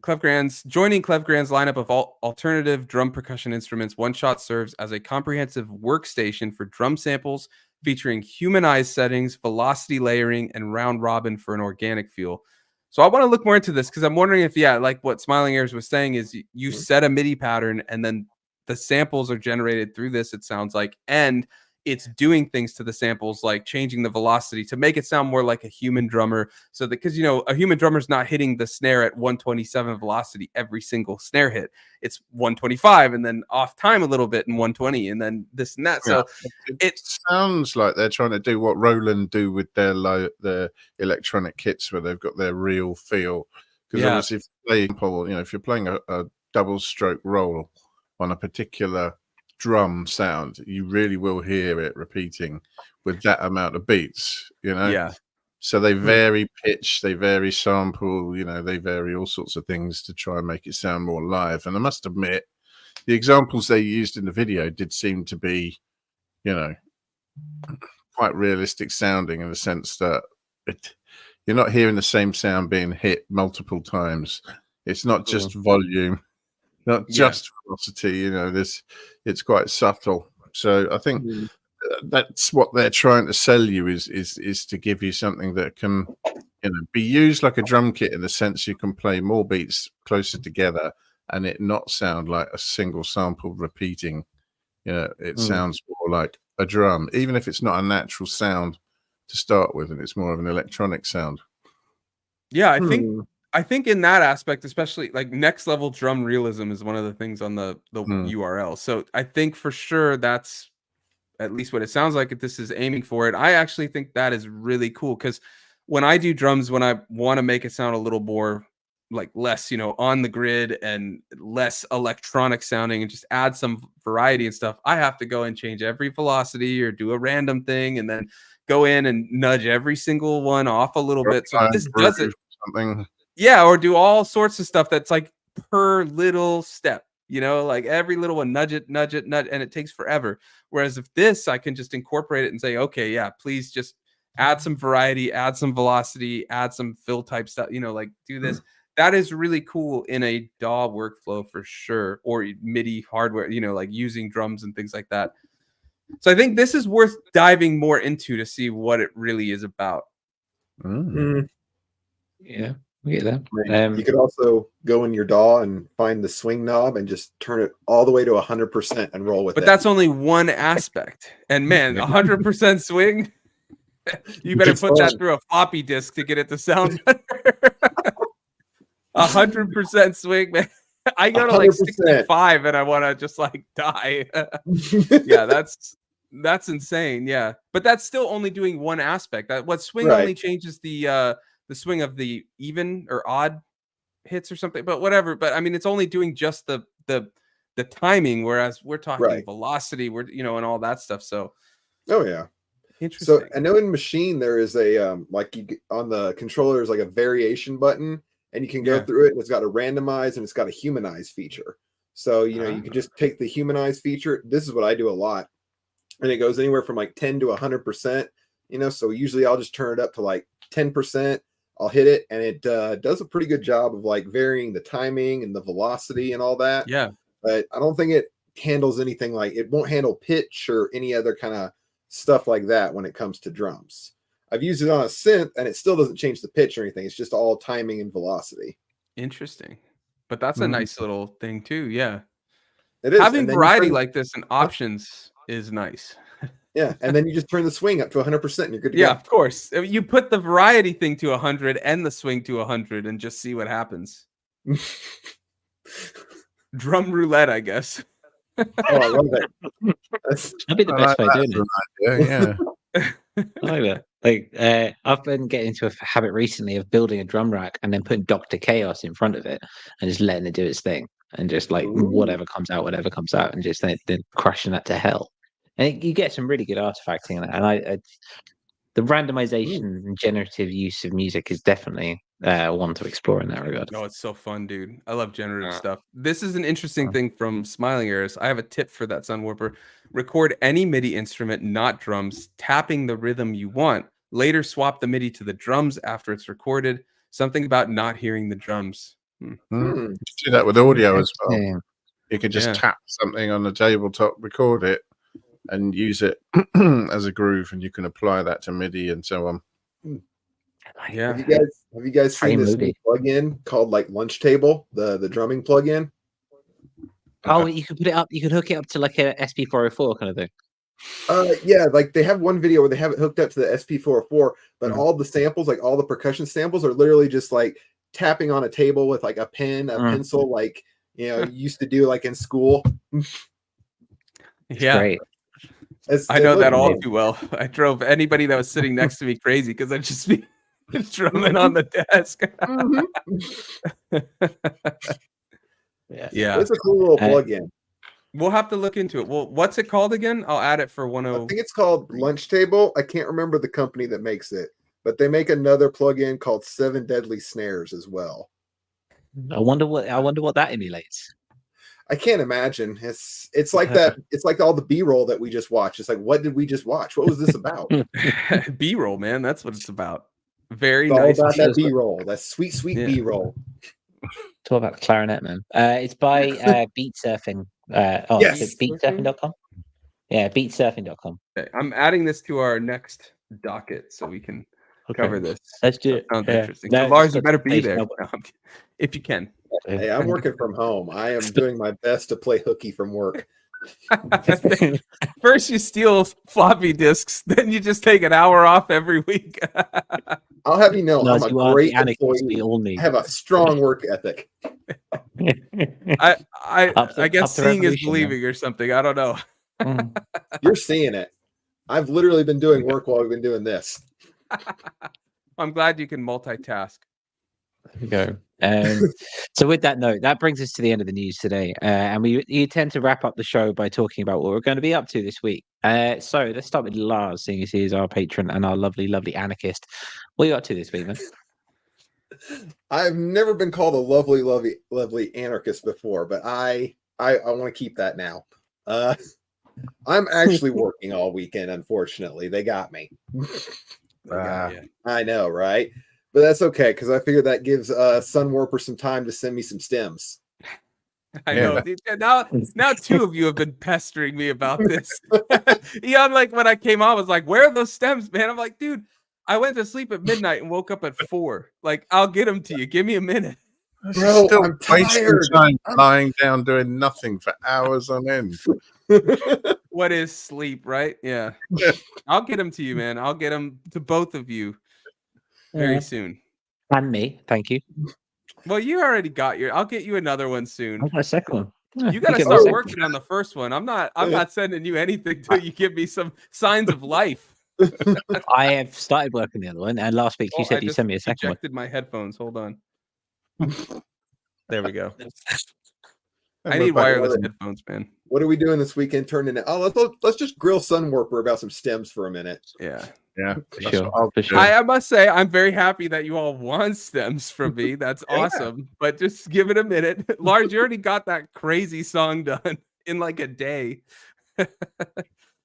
Speaker 1: Klevgrand's lineup of alternative drum percussion instruments, One Shot serves as a comprehensive workstation for drum samples featuring humanized settings, velocity layering, and round robin for an organic feel. So I want to look more into this because I'm wondering if, like what Smiling Airs was saying is you set a MIDI pattern and then the samples are generated through this, it sounds like, and it's doing things to the samples, like changing the velocity to make it sound more like a human drummer. So that, because, a human drummer is not hitting the snare at 127 velocity every single snare hit. It's 125 and then off time a little bit and 120 and then this and that. So
Speaker 3: it sounds like they're trying to do what Roland do with their electronic kits where they've got their real feel. Because obviously, if you're playing a double stroke roll on a particular drum sound, you really will hear it repeating with that amount of beats, so they vary pitch, they vary sample, they vary all sorts of things to try and make it sound more live. And I must admit, the examples they used in the video did seem to be quite realistic sounding, in the sense that you're not hearing the same sound being hit multiple times. It's not just volume, not just velocity, it's quite subtle. So I think that's what they're trying to sell you is to give you something that can be used like a drum kit, in the sense you can play more beats closer together and it not sound like a single sample repeating. It sounds more like a drum, even if it's not a natural sound to start with and it's more of an electronic sound.
Speaker 1: I think in that aspect, especially like next level drum realism is one of the things on the URL. So I think for sure that's at least what it sounds like if this is aiming for it. I actually think that is really cool, because when I do drums, when I want to make it sound a little more like less, on the grid and less electronic sounding and just add some variety and stuff, I have to go and change every velocity or do a random thing and then go in and nudge every single one off a little bit. So this does it. Something. Yeah, or do all sorts of stuff that's like per little step, like every little one, nudge it, and it takes forever. Whereas if this, I can just incorporate it and say, okay, please just add some variety, add some velocity, add some fill type stuff, like do this. That is really cool in a DAW workflow for sure, or MIDI hardware, like using drums and things like that. So I think this is worth diving more into to see what it really is about.
Speaker 2: Yeah. We get that.
Speaker 4: You could also go in your DAW and find the swing knob and just turn it all the way to 100% and roll with it.
Speaker 1: But that's only one aspect. And man, 100% swing, you better put that through a floppy disk to get it to sound better. 100% swing, man. I go to like 65 and I want to just like die. Yeah, that's insane. Yeah, but that's still only doing one aspect. What swing only changes the swing of the even or odd hits or something, but whatever. But I mean, it's only doing just the timing, whereas we're talking velocity, we're and all that stuff. So interesting.
Speaker 4: So I know in Machine there is a like you on the controller is like a variation button, and you can go through it, and it's got a randomize and it's got a humanize feature. So you can just take the humanize feature. This is what I do a lot, and it goes anywhere from like 10 to 100%. So usually I'll just turn it up to like 10%. I'll hit it, and it does a pretty good job of like varying the timing and the velocity and all that.
Speaker 1: Yeah.
Speaker 4: But I don't think it handles anything like it won't handle pitch or any other kind of stuff like that when it comes to drums. I've used it on a synth, and it still doesn't change the pitch or anything. It's just all timing and velocity.
Speaker 1: Interesting. But that's a nice little thing too. Yeah.
Speaker 4: It is.
Speaker 1: Having variety like this and options is nice.
Speaker 4: Yeah, and then you just turn the swing up to 100% and you're good to
Speaker 1: Yeah,
Speaker 4: go.
Speaker 1: of course. You put the variety thing to 100 and the swing to 100 and just see what happens. Drum roulette, I guess.
Speaker 4: Oh, I love it.
Speaker 2: That'd be the best way of doing it.
Speaker 3: Yeah.
Speaker 2: I like that. Like, I've been getting into a habit recently of building a drum rack and then putting Dr. Chaos in front of it and just letting it do its thing and just like whatever comes out, and just then crushing that to hell. And you get some really good artifacting in it. And the randomization and generative use of music is definitely one to explore in that regard.
Speaker 1: No, it's so fun, dude. I love generative stuff. This is an interesting thing from Smiling Ears. I have a tip for that, Sunwarper. Record any MIDI instrument, not drums, tapping the rhythm you want. Later, swap the MIDI to the drums after it's recorded. Something about not hearing the drums.
Speaker 3: You do that with audio as well. You can just tap something on the tabletop, record it, and use it as a groove, and you can apply that to MIDI and so on.
Speaker 1: Yeah.
Speaker 4: Have you guys seen this new plugin called like Lunch Table, the drumming plugin?
Speaker 2: Oh, you could put it up. You could hook it up to like a SP404 kind of thing.
Speaker 4: Yeah, like they have one video where they have it hooked up to the SP404, but all the samples, like all the percussion samples, are literally just like tapping on a table with like a pen, a pencil, like you used to do like in school.
Speaker 1: Yeah.
Speaker 2: Great.
Speaker 1: I know that all too well. I drove anybody that was sitting next to me crazy because I'd just be drumming on the desk. Yeah.
Speaker 4: It's a cool little plugin.
Speaker 1: We'll have to look into it. Well, what's it called again? I'll add it for 10.
Speaker 4: I think it's called Lunch Table. I can't remember the company that makes it, but they make another plugin called 7 Deadly Snares as well.
Speaker 2: I wonder what that emulates.
Speaker 4: I can't imagine. It's like that. It's like all the B-roll that we just watched. It's like, what did we just watch? What was this about?
Speaker 1: B-roll, man. That's what it's about. Very
Speaker 4: it's
Speaker 1: nice.
Speaker 4: All about that B-roll. That sweet B-roll.
Speaker 2: It's all about the clarinet, man. It's by Beat Surfing. Is it beatsurfing.com? Yeah, beatsurfing.com.
Speaker 1: Okay, I'm adding this to our next docket so we can cover this.
Speaker 2: Let's do it.
Speaker 1: Sounds interesting. So Lars, you better be there if you can.
Speaker 4: Hey, I'm working from home. I am doing my best to play hooky from work.
Speaker 1: First you steal floppy disks, then you just take an hour off every week.
Speaker 4: I'll have you know, I'm a great employee.
Speaker 2: We all need.
Speaker 4: I have a strong work ethic.
Speaker 1: I guess seeing is believing or something. I don't know.
Speaker 4: You're seeing it. I've literally been doing work while we've been doing this.
Speaker 1: I'm glad you can multitask.
Speaker 2: There we go. So with that note, that brings us to the end of the news today. And you tend to wrap up the show by talking about what we're going to be up to this week. So let's start with Lars, seeing as he is our patron and our lovely, lovely anarchist. What are you up to this week, man?
Speaker 4: I've never been called a lovely, lovely, lovely anarchist before, but I want to keep that now. I'm actually working all weekend, unfortunately. They got me. I know, right? But that's okay, because I figured that gives Sunwarper some time to send me some stems.
Speaker 1: I know. Now 2 of you have been pestering me about this. Eon, like when I came on, was like, "Where are those stems, man?" I'm like, "Dude, I went to sleep at midnight and woke up at 4. Like, I'll get them to you. Give me a minute."
Speaker 4: Bro,
Speaker 3: still
Speaker 4: I'm
Speaker 3: wasting
Speaker 4: tired.
Speaker 3: time lying down doing nothing for hours on end.
Speaker 1: What is sleep, right? Yeah. I'll get them to you, man. I'll get them to both of you very soon.
Speaker 2: And me, thank you.
Speaker 1: Well, you already got I'll get you another one soon.
Speaker 2: I got a second one.
Speaker 1: You got to start working on the first one. I'm not sending you anything till you give me some signs of life.
Speaker 2: I have started working the other one, and last week you said you sent me a second one.
Speaker 1: My headphones. Hold on. There we go.
Speaker 3: And
Speaker 1: I
Speaker 3: we're
Speaker 1: need
Speaker 3: back.
Speaker 1: wireless headphones, man.
Speaker 4: What are we doing this weekend? Turning it. Oh, let's just grill Sunwarper about some stems for a minute.
Speaker 1: Yeah.
Speaker 3: Yeah,
Speaker 2: For sure.
Speaker 1: I must say, I'm very happy that you all want stems from me. That's awesome. But just give it a minute. Lars, you already got that crazy song done in like a day.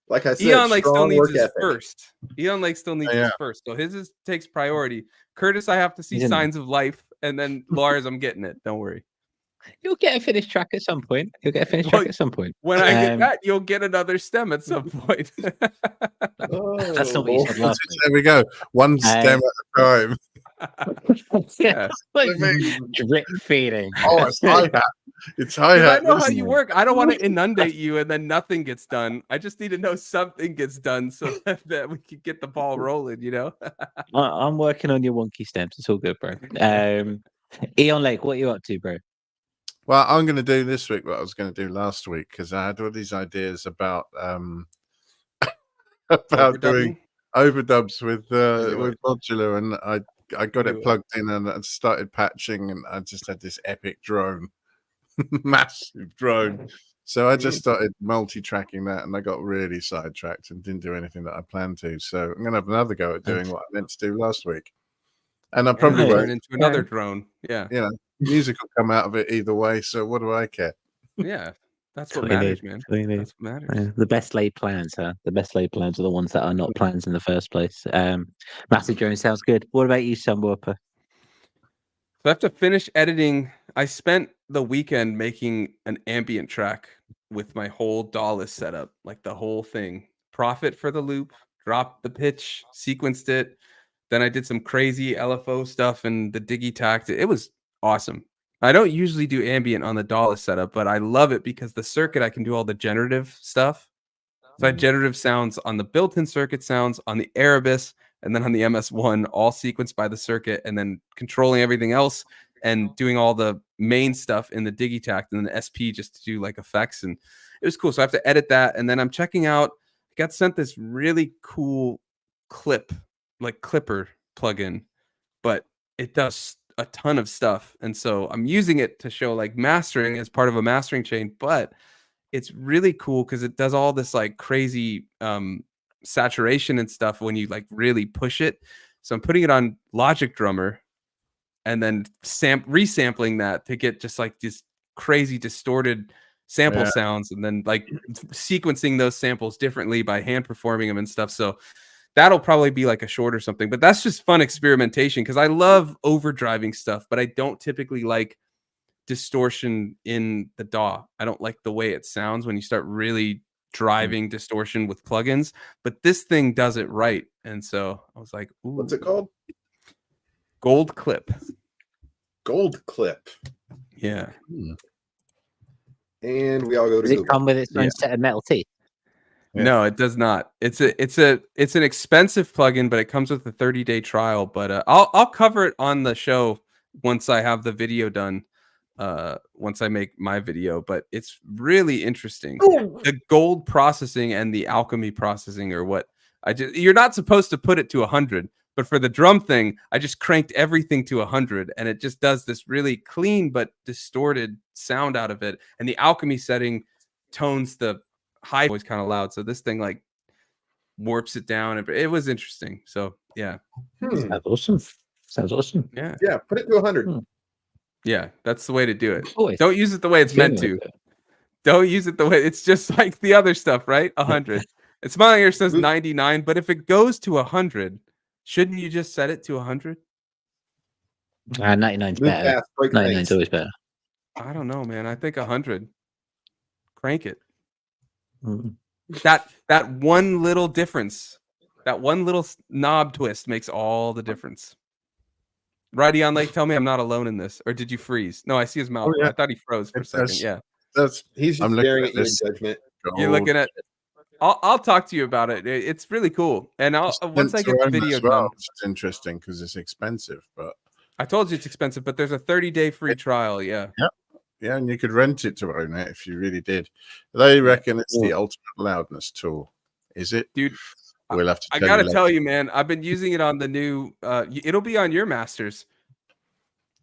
Speaker 4: Like I said,
Speaker 1: Eon still needs his
Speaker 4: ethic.
Speaker 1: first. Eon still needs his first. So his takes priority. Curtis, I have to see signs of life. And then Lars, I'm getting it. Don't worry.
Speaker 2: You'll get a finished track at some point. You'll get a finished
Speaker 1: Well,
Speaker 2: track at some point.
Speaker 1: When I get that, you'll get another stem at some point.
Speaker 2: That's not what you said last week.
Speaker 3: There we go. One stem at a time.
Speaker 2: Yeah, like drip feeding.
Speaker 3: Oh, it's hi-hat. It's
Speaker 1: 'Cause I
Speaker 3: hi-hat.
Speaker 1: know how you work. I don't want to inundate you and then nothing gets done. I just need to know something gets done so that we can get the ball rolling, you know?
Speaker 2: I'm working on your wonky stems. It's all good, bro. Eon Lake, what are you up to, bro?
Speaker 3: Well, I'm going to do this week what I was going to do last week because I had all these ideas about doing overdubs with modular, and I got it plugged in and I started patching, and I just had this epic drone, massive drone. So I just started multi-tracking that, and I got really sidetracked and didn't do anything that I planned to. So I'm going to have another go at doing what I meant to do last week, and I probably
Speaker 1: turn
Speaker 3: won't.
Speaker 1: into another drone. Yeah,
Speaker 3: You know, music will come out of it either way. So what do I care?
Speaker 1: yeah. That's what
Speaker 2: That's what you
Speaker 1: matters,
Speaker 2: need.
Speaker 1: man.
Speaker 2: That's what you need.
Speaker 1: That's what matters.
Speaker 2: Yeah, the best laid plans, huh? The best laid plans are the ones that are not plans in the first place. Massive drone sounds good. What about you, Sunwarper?
Speaker 1: So I have to finish editing. I spent the weekend making an ambient track with my whole DAW list setup, like the whole thing. Profit for the loop, dropped the pitch, sequenced it. Then I did some crazy LFO stuff and the Digitact. It was awesome. I don't usually do ambient on the DAW list setup, but I love it because the circuit, I can do all the generative stuff. So I had generative sounds on the built-in circuit sounds, on the Erebus, and then on the MS1, all sequenced by the circuit, and then controlling everything else and doing all the main stuff in the Digitact and the SP just to do like effects. And it was cool. So I have to edit that. And then I'm checking out, I got sent this really cool clipper plugin, but it does a ton of stuff. And so I'm using it to show like mastering as part of a mastering chain, but it's really cool because it does all this like crazy saturation and stuff when you like really push it. So I'm putting it on Logic Drummer and then resampling that to get just like this crazy distorted sample sounds, and then like sequencing those samples differently by hand performing them and stuff. So that'll probably be like a short or something, but that's just fun experimentation because I love overdriving stuff, but I don't typically like distortion in the DAW. I don't like the way it sounds when you start really driving distortion with plugins, but this thing does it right. And so I was like, ooh.
Speaker 4: What's it called?
Speaker 1: Gold Clip.
Speaker 4: Gold Clip.
Speaker 1: Yeah.
Speaker 4: And we all go to
Speaker 2: Does it
Speaker 4: Google.
Speaker 2: come with its own set of metal teeth?
Speaker 3: Yeah.
Speaker 1: No, it does not. It's an expensive plugin, but it comes with a 30-day trial. But I'll cover it on the show once I have the video done. Once I make my video, but it's really interesting. The gold processing and the alchemy processing are what you're not supposed to put it to 100, but for the drum thing, I just cranked everything to 100 and it just does this really clean but distorted sound out of it. And the alchemy setting tones the high voice kind of loud. So this thing like warps it down. It was interesting. So yeah.
Speaker 2: Sounds awesome. Sounds awesome.
Speaker 1: Yeah.
Speaker 4: Yeah, put it to 100.
Speaker 1: Yeah, that's the way to do it.
Speaker 2: Always.
Speaker 1: Don't use it the way it's meant to. Don't use it the way it's just like the other stuff, right? 100. And Smiling Ear says 99, but if it goes to 100, shouldn't you just set it to 100?
Speaker 2: 99's better. 99's always better.
Speaker 1: I don't know, man. I think 100. Crank it.
Speaker 2: Mm.
Speaker 1: That one little difference, that one little knob twist makes all the difference. Righty on Lake, tell me I'm not alone in this. Or did you freeze? No, I see his mouth.
Speaker 3: Oh, yeah.
Speaker 1: I thought he froze for a second. Yeah.
Speaker 4: He's just staring at you in judgment.
Speaker 1: You're looking at. I'll talk to you about it. It's really cool. And once I get the video done,
Speaker 3: it's interesting because it's expensive. But
Speaker 1: I told you it's expensive, but there's a 30-day free trial. Yeah.
Speaker 3: Yeah, and you could rent it to own it if you really did. They reckon it's the ultimate loudness tool. Is it,
Speaker 1: dude?
Speaker 3: We'll have to.
Speaker 1: I gotta tell you, man. I've been using it on the new. It'll be on your masters.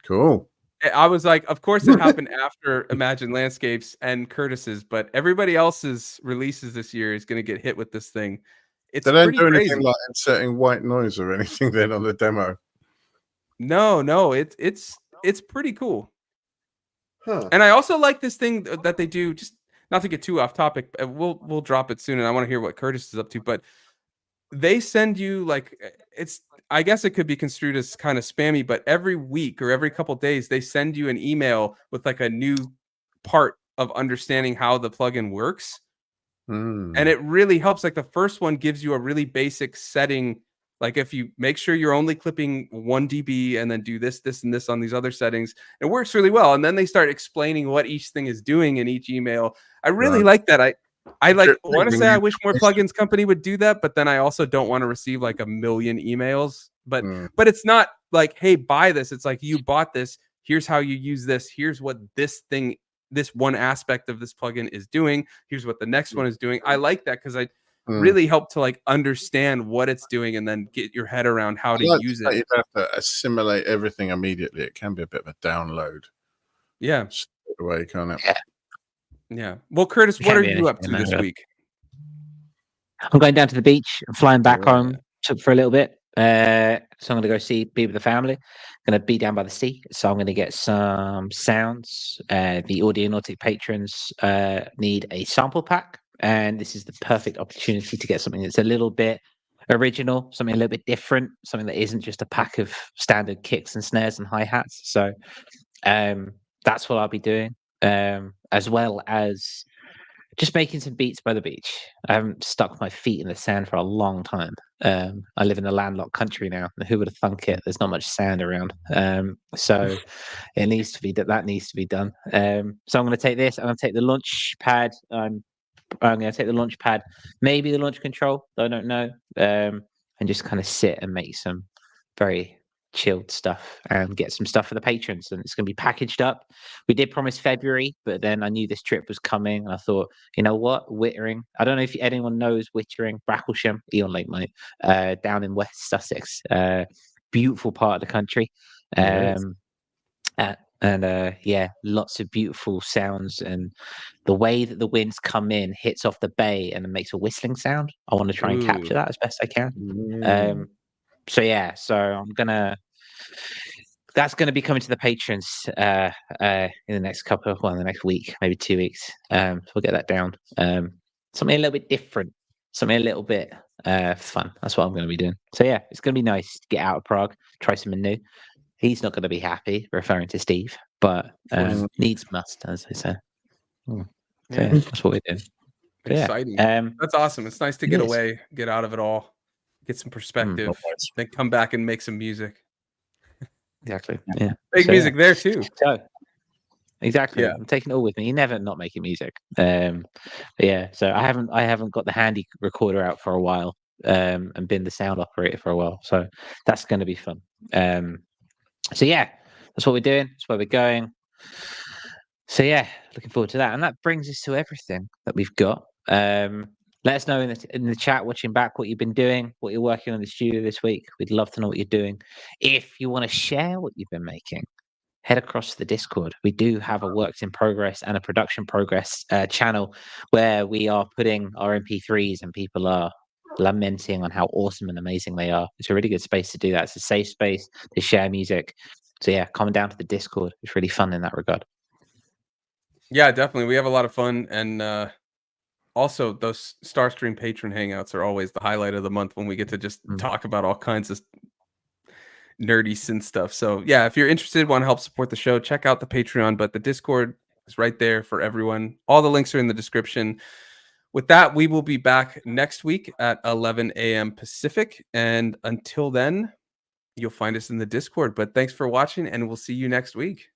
Speaker 3: Cool.
Speaker 1: I was like, of course, it happened after Imagine Landscapes and Curtis's, but everybody else's releases this year is going to get hit with this thing. It's
Speaker 3: they don't
Speaker 1: pretty
Speaker 3: do
Speaker 1: crazy.
Speaker 3: anything like inserting white noise or anything then on the demo.
Speaker 1: No, it's pretty cool.
Speaker 4: Huh.
Speaker 1: And I also like this thing that they do. Just not to get too off topic, we'll drop it soon, and I want to hear what Curtis is up to. But they send you like I guess it could be construed as kind of spammy, but every week or every couple days, they send you an email with like a new part of understanding how the plugin works. And it really helps. Like the first one gives you a really basic setting. Like if you make sure you're only clipping 1 dB and then do this, this, and this on these other settings, it works really well. And then they start explaining what each thing is doing in each email. I really like that. I like want to say I wish more plugins company would do that, but then I also don't want to receive like a million emails. But it's not like, hey, buy this. It's like you bought this. Here's how you use this. Here's what this one aspect of this plugin is doing. Here's what the next one is doing. I like that because I really help to like understand what it's doing and then get your head around how to use it.
Speaker 3: You have to assimilate everything immediately. It can be a bit of a download.
Speaker 1: Yeah.
Speaker 3: Straight away, can't it?
Speaker 1: Yeah. Well, Curtis, what are you up to this week?
Speaker 2: I'm going down to the beach. I'm flying back home for a little bit. So I'm going to go be with the family. I'm going to be down by the sea. So I'm going to get some sounds. The Audionautic patrons need a sample pack. And this is the perfect opportunity to get something that's a little bit original, something a little bit different, something that isn't just a pack of standard kicks and snares and hi-hats. So that's what I'll be doing, as well as just making some beats by the beach. I haven't stuck my feet in the sand for a long time. I live in a landlocked country now. Who would have thunk it? There's not much sand around. So it needs to be that needs to be done. So I'm going to take this. I'm going to take the launch pad. I'm going to take the launch pad, maybe the launch control, I don't know, and just kind of sit and make some very chilled stuff and get some stuff for the patrons. And it's going to be packaged up. We did promise February, but then I knew this trip was coming. And I thought, you know what, Wittering. I don't know if anyone knows Wittering, Bracklesham, Eon Lake, mate, down in West Sussex. Beautiful part of the country. Yeah, lots of beautiful sounds, and the way that the winds come in hits off the bay and it makes a whistling sound. I want to try and capture that as best I can. So that's gonna be coming to the patrons in the next the next week, maybe 2 weeks. So we'll get that down. Something a little bit different, something a little bit fun. That's what I'm gonna be doing. So yeah, it's gonna be nice to get out of Prague, try something new. He's not going to be happy, referring to Steve, but needs must, as they say. So yeah, that's what we're doing.
Speaker 1: Exciting. That's awesome. It's nice to get away, get out of it all, get some perspective, then come back and make some music.
Speaker 2: Exactly. Yeah.
Speaker 1: Make music there too.
Speaker 2: So, exactly. Yeah. I'm taking it all with me. You're never not making music. Yeah. So I haven't got the handy recorder out for a while, and been the sound operator for a while. So that's going to be fun. So yeah, that's what we're doing. That's where we're going. So yeah, looking forward to that. And that brings us to everything that we've got. Let us know in the chat, watching back, what you've been doing, what you're working on in the studio this week. We'd love to know what you're doing. If you want to share what you've been making, head across to the Discord. We do have a works in progress and a production progress channel where we are putting our MP3s and people are lamenting on how awesome and amazing they are. It's a really good space to do that. It's a safe space to share music. So yeah, come down to the Discord. It's really fun in that regard.
Speaker 1: Yeah, definitely. We have a lot of fun, and also those Starstream patron hangouts are always the highlight of the month when we get to just talk about all kinds of nerdy synth stuff. So yeah, if you're interested, want to help support the show, check out the Patreon, but the Discord is right there for everyone. All the links are in the description. With that, we will be back next week at 11 a.m. Pacific. And until then, you'll find us in the Discord. But thanks for watching, and we'll see you next week.